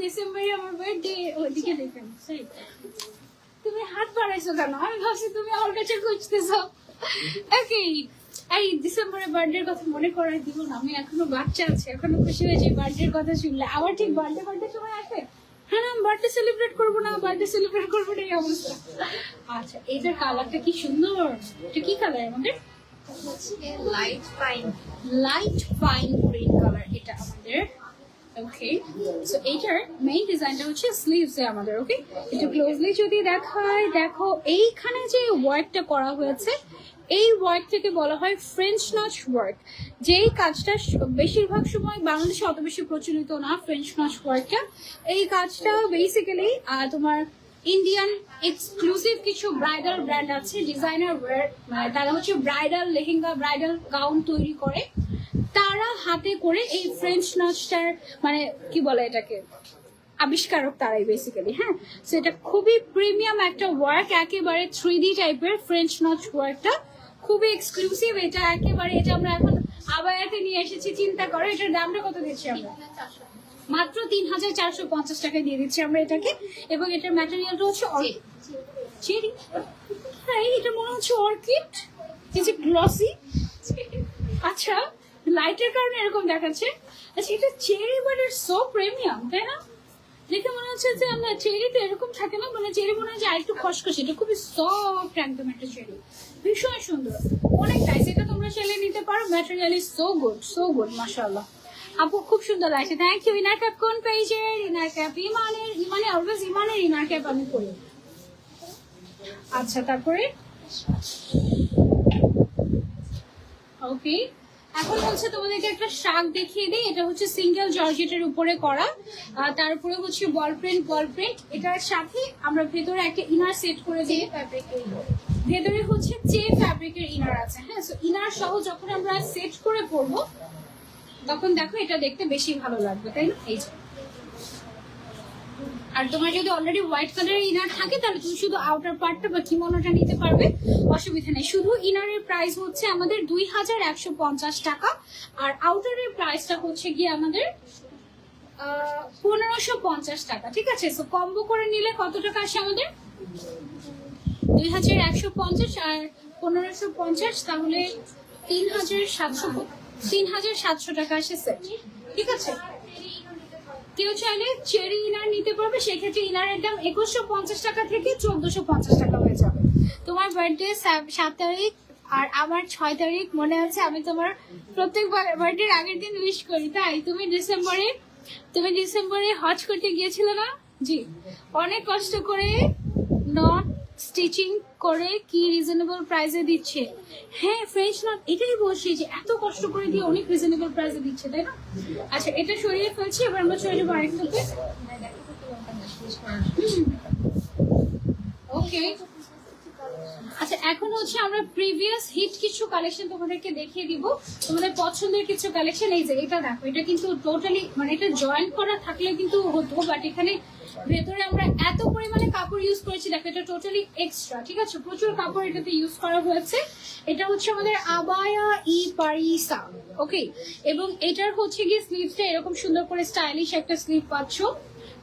ডিসেম্বরে আমার বার্থডে, ওইদিকে দেখেন, সরি তুমি হাত বাড়াইছো কেন? আমি ভাবছি তুমি আমার কাছে খুঁজতেছো। ওকে, এই ডিসেম্বরে বার্থডের কথা মনে করাই দিব না, আমি এখনো বাচ্চা আছি, এখনো খুশি হয়ে যাই বার্থডের কথা শুনলে। আবার ঠিক বার্থডে সময় আসে, হ্যাঁ না বার্থডে সেলিব্রেট করবো না, বার্থডে সেলিব্রেট করবো না, এই অবস্থা। আচ্ছা, এটার কালারটা কি সুন্দর, এটা কি কালার আমাদের? Light pine, light pine green colour এটা আমাদের। ওকে, সো এইটার মেইন ডিজাইনটা হচ্ছে স্লিভস এ আমাদের। ওকে, একটু ক্লোজলি যদি দেখায়, দেখো এইখানে যে ওয়ার্কটা করা হয়েছে, এই ওয়ার্কটাকে বলা হয় ফ্রেঞ্চ নচ ওয়ার্ক। যেই কাজটা বেশিরভাগ সময় বাংলাদেশে অত বেশি প্রচলিত না, ফ্রেঞ্চ নচ ওয়ার্কটা। এই কাজটা বেসিক্যালি তোমার ইন্ডিয়ান এক্সক্লুসিভ কিছু ব্রাইডাল ব্র্যান্ড আছে, ডিজাইনার ওয়্যার, মানে তারা হচ্ছে ব্রাইডাল লেহেঙ্গা, ব্রাইডাল গাউন তৈরি করে, তারা হাতে করে এই ফ্রেঞ্চ নচটার মানে কি বলে এটাকে, আবিষ্কারক তারাই বেসিক্যালি। হ্যাঁ, সো এটা খুবই প্রিমিয়াম একটা ওয়ার্ক, একেবারে 3D টাইপের ফ্রেঞ্চ নচ ওয়ার্কটা, খুবই এক্সক্লুসিভ। এটা একেবারে, এটা আমরা এখন আবায়াতে নিয়ে এসেছি, চিন্তা করো এটার দামটা কত দিচ্ছি আমরা? মাত্র 3450 টাকায় দিয়ে দিচ্ছি আমরা এটাকে। এবং এটার ম্যাটেরিয়ালটা হচ্ছে চেরি, হ্যাঁ এটা মনে হচ্ছে অর্কিড, এই যে গ্লসি। আচ্ছা, লাইটের কারণে এরকম দেখাচ্ছে। আচ্ছা, এটা cherry but it's so premium, তাই না? দেখে মনে হচ্ছে যে আমরা চেরি তো এরকম থাকে না, মানে চেরি মনে হয় যে আরেকটু খসখসে, এটা খুবই সফট একদম একটা চেরি, ভীষণ সুন্দর, অনেক নাইস। এটা তোমরা চাইলে নিতে পারো, ম্যাটেরিয়াল ইজ সো গুড, মাশাআল্লাহ। আপু খুব সুন্দর লাগছে, থ্যাংক ইউ। ইনার ক্যাপ কোন পেজের? ইনার ক্যাপ ইমানে অলওয়েজ ইমানের ইনার ক্যাপ আমি করি। আচ্ছা, তারপরে ওকে, এখন হচ্ছে তোমাদেরকে একটা শাক দেখিয়ে দিই। এটা হচ্ছে সিঙ্গেল জর্জেটের উপরে করা, তারপরে হচ্ছে বল প্রিন্ট। এটার সাথে আমরা ভেতরে একটা ইনার সেট করে দিই, ভেতরে হচ্ছে চে ফ্যাব্রিকের ইনার আছে। হ্যাঁ, সো ইনার সহ যখন আমরা সেট করে পরবো তখন দেখো এটা দেখতে বেশি ভালো লাগবে, তাই না? এই যে, আর তোমার যদি অলরেডি হোয়াইট কালারের ইনার থাকে তাহলে তুমি শুধু আউটার পার্টটা বা কিমোনোটা নিতে পারবে, অসুবিধা নেই। শুধু ইনারের প্রাইস হচ্ছে আমাদের 2150 টাকা, আর আউটারের প্রাইসটা হচ্ছে গিয়ে আমাদের 1550 টাকা, ঠিক আছে? সো কম্বো করে নিলে কত টাকা আসে আমাদের? 2150 আর 1550, তাহলে 3700 টাকা আসে সেট, ঠিক আছে? কেউ চাইলে চেরি ইনার নিতে পারবে, সেক্ষেত্রে ইনারের দাম 2150 টাকা থেকে 1450 টাকা হয়ে যাবে। তোমার বার্থডে 7 তারিখ আর আমার 6 তারিখ, মনে আছে? আমি তোমার প্রত্যেক বার্থডের আগের দিন উইশ করি, তাই? তুমি ডিসেম্বরে হজ করতে গিয়েছিলে না? জি, অনেক কষ্ট করে নট স্টিচিং করে কি রিজনেবল প্রাইসে দিচ্ছে। হ্যাঁ, ফ্রেঞ্চ নট, এটাই বলছি যে এত কষ্ট করে দিয়ে অনেক রিজনেবল প্রাইসে দিচ্ছে, তাই না? আচ্ছা, এটা সরিয়ে ফেলছি, এবার আমরা চলে যাবো আরেকটাতে। ওকে, আচ্ছা, এখন হচ্ছে আমরা প্রিভিয়াস হিট কিছু কালেকশন তোমাদেরকে দেখিয়ে দিব, তোমাদের পছন্দের কিছু কালেকশন। এই যে এটা দেখো, এটা কিন্তু টোটালি মানে এটা জয়েন্ট করা থাকলে কিন্তু হতো, বাট এখানে ভেতরে আমরা এত পরিমাণে কাপড় ইউজ করেছি, দেখো এটা টোটালি এক্সট্রা, ঠিক আছে? প্রচুর কাপড় এটাতে ইউজ করা হয়েছে। এটা হচ্ছে আমাদের আবায়া ই পারিসা, ওকে? এবং এটার হচ্ছে গিয়ে স্লিভসটা এরকম সুন্দর করে স্টাইলিশ একটা স্লিভ পাচ্ছ,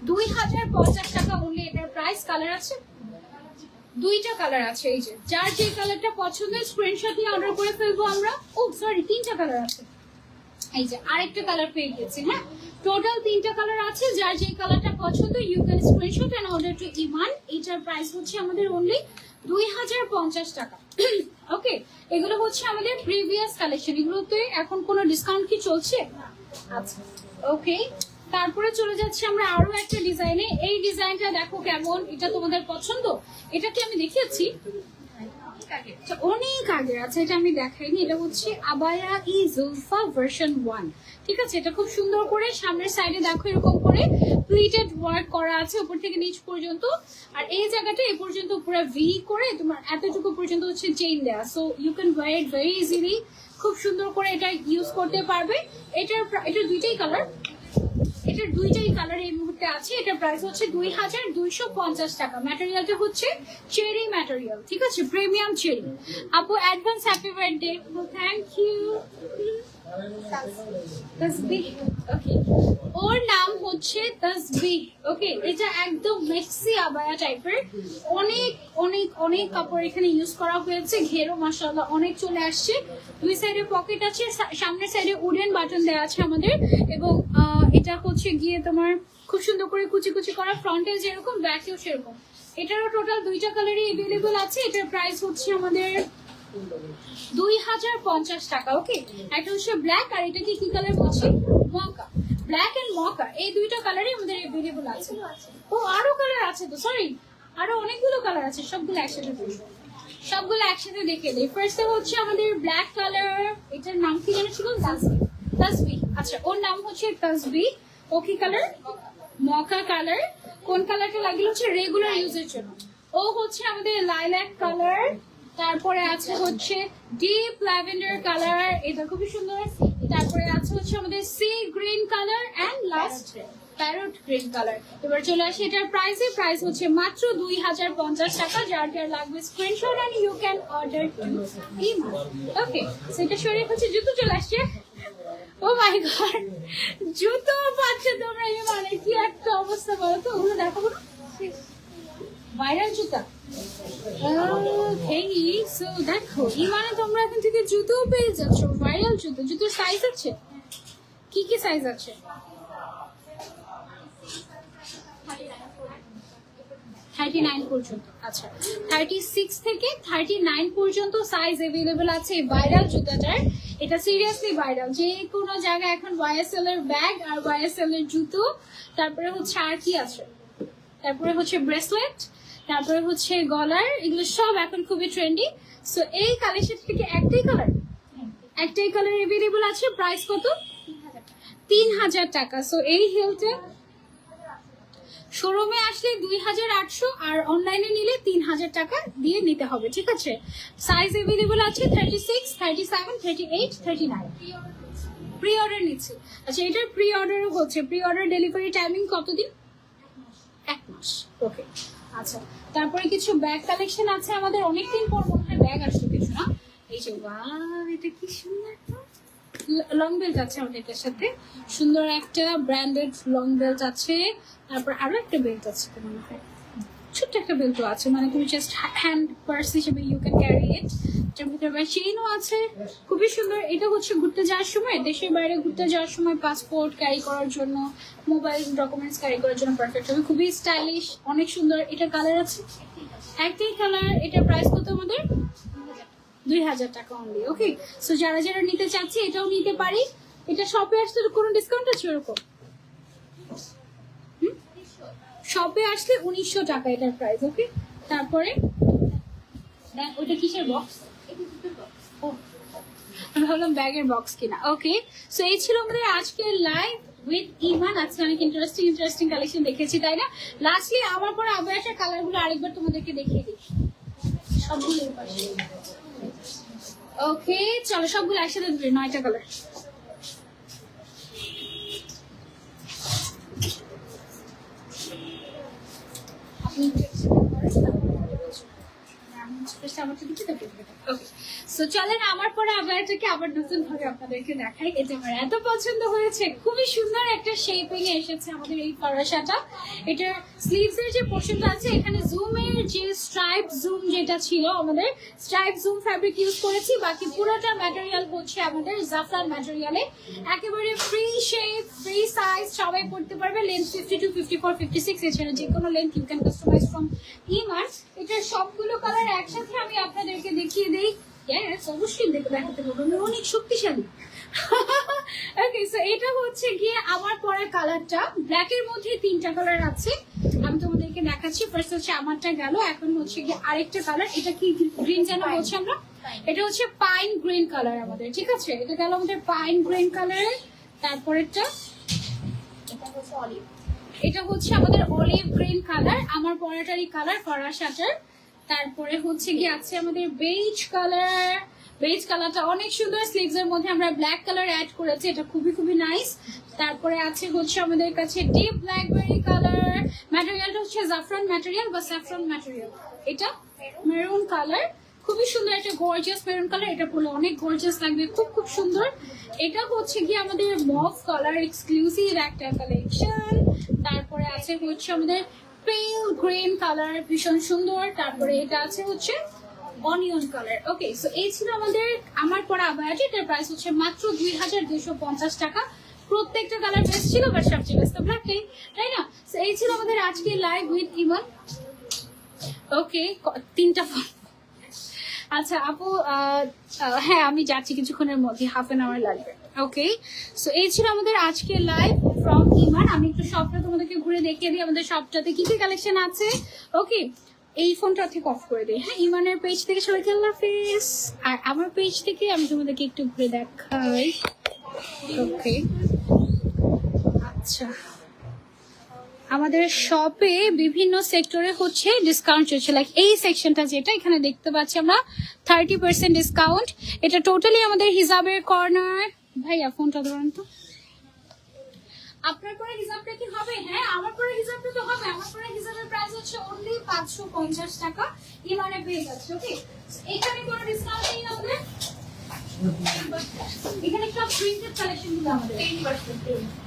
2050 টাকা অনলি এটার প্রাইস। কালার আছে, দুইটা কালার আছে, এই যে যার যে কালারটা পছন্দ স্ক্রিনশট নিয়ে অর্ডার করে ফেলবো আমরা। ও সরি, 3টা কালার আছে, এই যে আরেকটা কালার পেয়ে গেছি। হ্যাঁ, টোটাল 3টা কালার আছে, যার যে কালারটা পছন্দ you can screenshot and order to Iman. এটার প্রাইস হচ্ছে আমাদের অনলি 2050 টাকা, ওকে? এগুলো হচ্ছে আমাদের প্রিভিয়াস কালেকশন, এগুলোতে এখন কোনো ডিসকাউন্ট কি চলছে? আচ্ছা, ওকে। তারপরে চলে যাচ্ছে আমরা আরো একটা ডিজাইনে। এই ডিজাইনটা দেখো কেমন, এটা তোমাদের পছন্দ? এটা কি আমি দেখিয়েছি অনেক আগে? আচ্ছা, এটা আমি দেখাইনি। এটা হচ্ছে আবায়া ই জুলফা ভার্সন 1, ঠিক আছে? এটা খুব সুন্দর করে সামনের সাইডে দেখো এরকম করে প্লিটেড ওয়ার্ক করা আছে উপর থেকে নিচ পর্যন্ত, আর এই জায়গাটা এ পর্যন্ত পুরো ভি করে তোমার এতটুকু পর্যন্ত হচ্ছে চেইন দেয়া, so you can wear it very easily. খুব সুন্দর করে এটা ইউজ করতে পারবে। এটার দুইটাই কালার, এটার দুইটাই কালার এই মুহূর্তে আছে। এটার প্রাইস হচ্ছে 2250 টাকা। ম্যাটেরিয়ালটা হচ্ছে চেরি ম্যাটেরিয়াল, ঠিক আছে? Premium cherry. আপু advance happy birthday. Thank you. Tasbih, okay, ওর নাম হচ্ছে তাসবিহ, ওকে? এটা একদম মেক্সি আবায়া টাইপের, অনেক অনেক অনেক কাপড় এখানে ইউজ করা হয়েছে। ঘেরও মাশাআল্লাহ অনেক চলে আসছে। দুই সাইডে পকেট আছে, সামনের সাইডে উডেন বাটন দেওয়া আছে আমাদের, এবং এটা হচ্ছে গিয়ে তোমার খুব সুন্দর করে কুচি কুচি করা, ফ্রন্টে যেরকম ব্যাকেও সেরকম। এটারও টোটাল দুইটা কালারই এভেলেবল আছে। এটার প্রাইস হচ্ছে আমাদের 2050 টাকা, ওকে? একটা হচ্ছে ব্ল্যাক, আর এটা কি কালার বলছি? মকা। ব্ল্যাক এন্ড মকা, এই দুইটা কালারই আমাদের এভেলেবল আছে। ও আরো কালার আছে তো, সরি, আরো অনেকগুলো কালার আছে, সবগুলো একসাথে দেখে দিই। ফার্স্টে হচ্ছে আমাদের ব্ল্যাক কালার, এটার নাম কি জানো ছিল? তাসবিহ। আচ্ছা, ওর নাম হচ্ছে তাসবিহ। ও কি কালার? মকা কালার। কোন কালারটা লাগলো? হচ্ছে রেগুলার ইউজের জন্য। ও হচ্ছে আমাদের লাইল্যাক কালার। তারপরে আছে হচ্ছে ডিপ ল্যাভেন্ডার কালার, এটা খুবই সুন্দর। তারপরে আছে হচ্ছে আমাদের sea green colour and last parrot green colour. এবার চলে আসি এটার প্রাইস হচ্ছে মাত্র 2050 টাকা। যার যার লাগবে screenshot and you can order to Iman, okay? সেটা সরিয়ে হচ্ছে জুতো চলে আসছে। ও মাই গড, জুতো পাচ্ছে তোমরা ইমানের, কি একটা অবস্থা বলো তো? ওগুলো দেখাবো না, ভাইরাল জুতা। সো দেখো ইমানে তোমরা এখন থেকে জুতো পেয়ে যাচ্ছ, ভাইরাল জুতো। জুতোর সাইজ আছে, কি কি সাইজ আছে? 39 পর্যন্ত। আচ্ছা, 36 থেকে 39 পর্যন্ত সাইজ এভেলেবেল আছে এই ভাইরাল জুতাটার। এটা সিরিয়াসলি ভাইরাল, যে কোনো জায়গায় এখন ওয়াইএসএল এর ব্যাগ আর ওয়াইএসএল এর জুতো। তারপরে হচ্ছে আর কি আছে? তারপরে হচ্ছে ব্রেসলেট, তারপরে হচ্ছে গলার, এগুলো সব এখন খুবই ট্রেন্ডি। সো এই কালেকশন থেকে একটাই কালার এভেলেবল আছে। প্রাইস কত? 3000 টাকা। সো এই হিলটা শোরুমে আসলে 2800, আর অনলাইনে নিলে 3000 টাকা দিয়ে নিতে হবে, ঠিক আছে? সাইজ এভেলেবল আছে 36, 37, 38, 39। প্রি অর্ডার নিচ্ছি। আচ্ছা, এটার প্রি অর্ডারও হচ্ছে। প্রি অর্ডার ডেলিভারি টাইমিং কতদিন? 1 মাস। ওকে, আচ্ছা। তারপরে কিছু ব্যাগ কালেকশন আছে আমাদের, অনেকদিন পর মনে হয় ব্যাগ আসলো কিছু, না? এই যে ওয়াও, এটা কি সুন্দর লং বেল্ট আছে আমাদের এটার সাথে, সুন্দর একটা ব্র্যান্ডেড লং বেল্ট আছে। তারপর আরো একটা বেল্ট আছে মনে হয়, ছোট্ট একটা বেল্টও আছে, মানে তুমি জাস্ট হ্যান্ড পার্স হিসেবে ইউ ক্যান ক্যারি ইট। এটার ভিতরে চেইনও আছে, খুবই সুন্দর। এটা হচ্ছে ঘুরতে যাওয়ার সময়, দেশের বাইরে ঘুরতে যাওয়ার সময় পাসপোর্ট ক্যারি করার জন্য, মোবাইল ডকুমেন্টস ক্যারি করার জন্য পারফেক্ট হবে, খুবই স্টাইলিশ, অনেক সুন্দর। এটা কালার আছে একটাই কালার। এটার প্রাইস কত আমাদের? 2000 টাকা অনলি। ওকে, সো যারা যারা নিতে চাচ্ছি এটাও নিতে পারি। এটা শপে আসলে কোনো ডিসকাউন্ট আছে এরকম? শপে আসলে 1900 টাকা এটার প্রাইস। ওকে, তারপরে ওটা কিসের বক্স? আমি ভাবলাম ব্যাগের বক্স কিনা। ওকে, সো এই ছিল আমাদের আজকের লাইভ উইথ ইমান। আজকে অনেক ইন্টারেস্টিং কালেকশন দেখেছি, তাই না? লাস্টলি আমার পরে আবার কালারগুলো আরেকবার তোমাদেরকে দেখিয়ে দিই সবগুলো। ওকে, চলো সবগুলো একসাথে ধরে 9টা কালার। চলেন আমার পরে আবারটাকে আবার নতুন ভাবে আপনাদেরকে দেখাই। এটা আমার এত পছন্দ হয়েছে, খুবই সুন্দর একটা শেপিং এ এসেছে আমাদের এই ফরাসাটা। এটার স্লিভস এর যে পোর্শনটা আছে, এখানে জুমের যে স্ট্রাইপ জুম যেটা ছিল, আমাদের স্ট্রাইপ জুম ফ্যাব্রিক ইউজ করেছি। বাকি পুরোটা ম্যাটেরিয়াল হচ্ছে আমাদের জাফরান ম্যাটেরিয়ালে, একেবারে ফ্রি শেপ, ফ্রি সাইজ, সবাই পড়তে পারবে। লেন্থ 52, 54, 56, এছাড়া যে কোনো length you can customise from Iman. এটার সবগুলো কালার একসাথে আমি আপনাদেরকে দেখিয়ে দিই। অবশ্যই দেখাতে পারবো, আমি অনেক শক্তিশালী। ওকে, সো এটা হচ্ছে গিয়ে আমার পরা কালারটা। ব্ল্যাক এর মধ্যে 3টা কালার আছে, আমি তোমাদেরকে দেখাচ্ছি। ফার্স্ট হচ্ছে আমারটা গেল, এখন হচ্ছে গিয়ে আরেকটা কালার। এটা কি গ্রিন যেন বলছি আমরা? এটা হচ্ছে পাইন গ্রিন কালার আমাদের, ঠিক আছে? এটা গেল আমাদের পাইন গ্রিন কালার। তারপরেরটা এটা হচ্ছে আমাদের অলিভ গ্রিন কালার, আমার পরাটারই কালার, ফরাসাটার। তারপরে হচ্ছে গিয়ে আছে আমাদের বেজ কালার। বেজ কালারটা অনেক সুন্দর, স্লিভস এর মধ্যে আমরা ব্ল্যাক কালার অ্যাড করেছি, এটা খুবই খুবই নাইস। তারপরে আছে হচ্ছে আমাদের কাছে ডিপ ব্ল্যাকবেরি কালার, ম্যাটেরিয়ালটা হচ্ছে জাফরান ম্যাটেরিয়াল বা স্যাফরন ম্যাটেরিয়াল। এটা মেরুন কালার, খুবই সুন্দর একটা গর্জিয়াস মেরুন কালার, এটা পরলে অনেক গর্জিয়াস লাগবে, খুব খুব সুন্দর। এটা হচ্ছে গিয়ে আমাদের মভ কালার, এক্সক্লুসিভ একটা কালেকশন। তারপরে আছে হচ্ছে আমাদের পেল গ্রিন কালার, ভীষণ সুন্দর। তারপরে এটা আছে হচ্ছে অনিয়ন কালার। ওকে, সো এই ছিল আমাদের আমার পরা আবায়াটি। এটার প্রাইস হচ্ছে মাত্র 2250 টাকা। প্রত্যেকটা কালার বেস্ট ছিল, বাট সবচেয়ে বেস্ট তো ব্ল্যাকটাই, তাই না? সো এই ছিল আমাদের আজকে লাইভ উইথ ইমান। ওকে, 3টা ফোন। আচ্ছা আপু, হ্যাঁ আমি যাচ্ছি কিছুক্ষণের মধ্যে, হাফ অ্যান আওয়ার লাগবে। ওকে, সো এই ছিল আমাদের আজকে লাইভ ফ্রম ইমান। আমি একটু শপটা তোমাদেরকে ঘুরে দেখিয়ে দিই আমাদের শপটাতে কি কি কালেকশন আছে। ওকে, এই ফোনটা থেকে অফ করে দিই। হ্যাঁ, ইমানের পেজ থেকে সবাইকে আল্লাহ হাফেজ। আর আমার পেজ থেকে আমি তোমাদেরকে একটু ঘুরে দেখাই। ওকে, আচ্ছা, আমাদের শপে বিভিন্ন সেক্টরে হচ্ছে ডিসকাউন্ট চলছে। লাইক এই সেকশনটা যেটা এখানে দেখতে পাচ্ছি আমরা 30% ডিসকাউন্ট। এটা টোটালি আমাদের হিজাবের কর্নার। ভাইয়া ফোনটা ধরুন তো। আপনার পরে হিজাবটা কি হবে? হ্যাঁ, আমার পরে হিজাবটা তো হবে। আমার পরে হিজাবের প্রাইস হচ্ছে অনলি 550 টাকা, ইমানে পেয়ে যাচ্ছে। ওকে, এখানে কোনো ডিসকাউন্ট নেই আমাদের। এখানে সব প্রিন্টেড কালেকশন গুলো আমাদের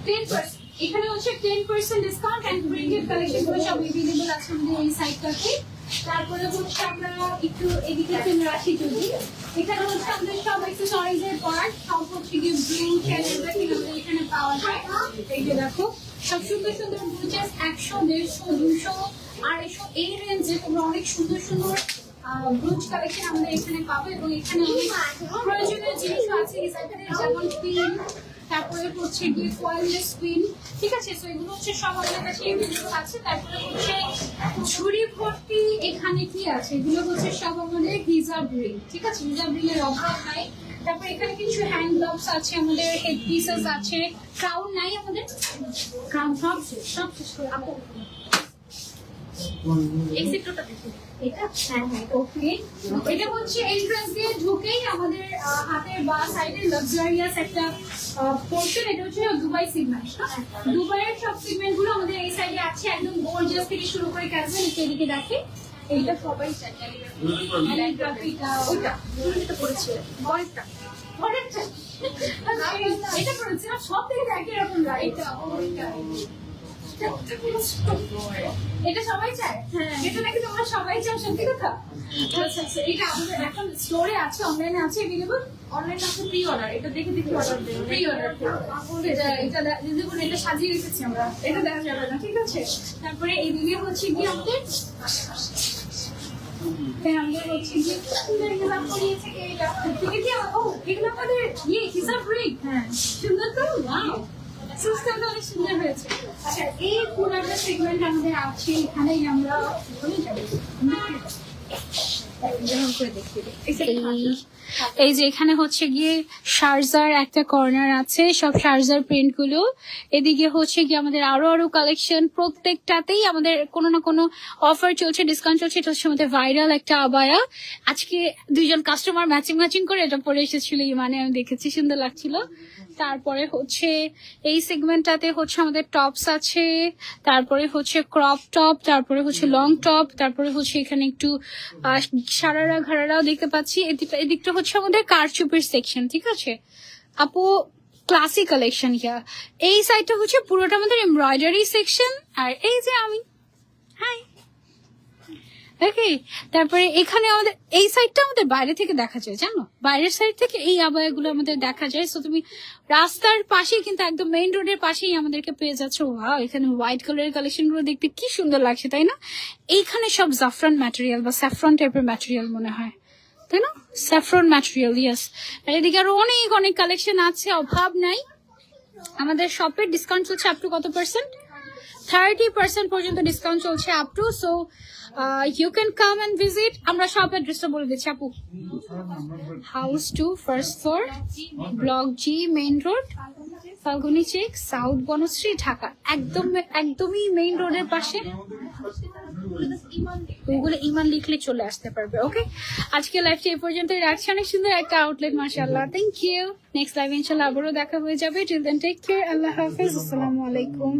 10%। এখানে হচ্ছে 10% ডিসকাউন্ট এন্ড প্রিন্টেড কালেকশন গুলো সব अवेलेबल আছে আমাদের এই সাইটটাতে। তারপরে হচ্ছে আমরা একটু এদিকে চলে আসি যদি। এখানে হচ্ছে আমাদের সব অ্যাকসেসরিজ এর পার্ট, সব হচ্ছে কি ব্লু চেন এভরিথিং আমাদের এখানে পাওয়া যায়। এই যে দেখো, সব সুন্দর সুন্দর ব্লুচেস 100, 150, 200, 250 এই রেঞ্জে তোমরা অনেক সুন্দর সুন্দর ব্লুচ কালেকশন আমাদের এখানে পাবো। এবং এখানে অনেক প্রয়োজনীয় জিনিস আছে যেমন পিন, তারপরে হচ্ছে গিয়ে কয়েললেস পিন, ঠিক আছে? সো এগুলো হচ্ছে সব আমাদের কাছে এভেলেবল আছে। তারপরে হচ্ছে ঝুড়ি ভর্তি এখানে কি আছে, এগুলো হচ্ছে সব আমাদের হিজাব রিং, ঠিক আছে? হিজাব রিং এর অভাব নাই। তারপরে এখানে কিছু হ্যান্ড গ্লাভস আছে, আমাদের হেড পিসেস আছে। ক্রাউন নাই আমাদের, ক্রাউন সব শেষ করে আপু। এই সেক্টরটা দেখি। এটা হ্যাঁ ওকে এটা হচ্ছে এন্ট্রান্স দিয়ে ঢুকেই আমাদের হাতের বা সাইডে লাক্সারিয়াস একটা পোর্শন। এটা হচ্ছে দুবাই সিগমেন্ট। দুবাইয়ের সব সিগমেন্ট গুলো আমাদের এই সাইডে আছে, একদম গর্জিয়াস থেকে শুরু করে ক্যাজুয়াল এদিকে দেখে। এইটা সবাই চায়। ওইটা তুমি যেটা পড়েছিলে পরেরটা এটা পড়েছিলাম সব থেকে একই রকম রাইট। এটা সবাই চায়, এটা নাকি তোমরা সবাই চাও, সত্যি কথা? আচ্ছা আচ্ছা, এটা আমাদের এখন স্টোরে আছে, অনলাইনে আছে এভেলেবল। অনলাইনে আছে প্রি অর্ডার, এটা দেখে দেখে অর্ডার দেব। প্রি অর্ডার দেখুন, এটা সাজিয়ে রেখেছি আমরা, এটা দেখা যাবে না, ঠিক আছে? তারপরে এইদিকে হচ্ছে কি আমাদের আমাদের হচ্ছে কি সুন্দর হিসাব করিয়েছে কে এটা থেকে কি ও এগুলো আমাদের হিসাব রিগ। হ্যাঁ সুন্দর তো, ওয়াও সিস্টেমটা অনেক সুন্দর হয়েছে। আচ্ছা এই পুরোটা সেগমেন্ট আমাদের আছে, এখানেই আমরা এই যে এখানে হচ্ছে গিয়ে শার্জার একটা কর্নার আছে, সব শার্জার প্রিন্ট গুলো। এদিকে হচ্ছে গিয়ে আমাদের আরো আরো কালেকশন, প্রত্যেকটাতেই আমাদের কোনো না কোনো অফার চলছে, ডিসকাউন্ট চলছে। এটা হচ্ছে আমাদের ভাইরাল একটা আবায়া। আজকে দুইজন কাস্টমার ম্যাচিং করে এটা পরে এসেছিল, মানে আমি দেখেছি সুন্দর লাগছিল। তারপরে হচ্ছে এই সেগমেন্টটাতে হচ্ছে আমাদের টপস আছে, তারপরে হচ্ছে ক্রপ টপ, তারপরে হচ্ছে লং টপ, তারপরে হচ্ছে এখানে একটু সারারা ঘাড়ারাও দেখতে পাচ্ছি। এদিকটা হচ্ছে আমাদের কারচুপির সেকশন, ঠিক আছে আপু? ক্লাসিক কালেকশন ইয়া। এই সাইডটা হচ্ছে পুরোটা আমাদের এমব্রয়ডারি সেকশন। আর এই যে আমি, হাই ওকে। তারপরে এখানে আমাদের এই সাইডটা আমাদের বাইরে থেকে দেখা যায়, জানো? বাইরের সাইড থেকে এই আবায়াগুলো আমাদের দেখা যায়। সো তুমি রাস্তার পাশেই, কিন্তু একদম মেইন রোডের পাশেই আমাদেরকে পেয়ে যাচ্ছ। ওয়াও, এখানে হোয়াইট কালারের কালেকশন গুলো দেখতে কি সুন্দর লাগছে, তাই না? এইখানে সব জাফরান ম্যাটেরিয়াল বা স্যাফরন টাইপের ম্যাটেরিয়াল মনে হয়, তাই না? Saffron material, yes. আর এদিকে আরো অনেক অনেক কালেকশন আছে, অভাব নাই। আমাদের শপের ডিসকাউন্ট চলছে আপ টু কত পার্সেন্ট? 30% পর্যন্ত ডিসকাউন্ট চলছে up to. So you can come and visit. আমরা সব অ্যাড্রেসটা বলে দিচ্ছি আপু। House 2 first floor, block G, main road, Falguni চেক, সাউথ বনশ্রী, ঢাকা। একদমই মেইন রোডের পাশে। গুগলে ইমান লিখলে চলে আসতে পারবে। ওকে, আজকে লাইভটা এই পর্যন্ত রাখছি। অনেক সুন্দর একটা আউটলেট, মাশাআল্লাহ। Thank you. নেক্সট লাইভ ইনশাআল্লাহ আবারও দেখা হয়ে যাবে। Till then take care. আল্লাহ হাফেজ। আসসালামু আলাইকুম।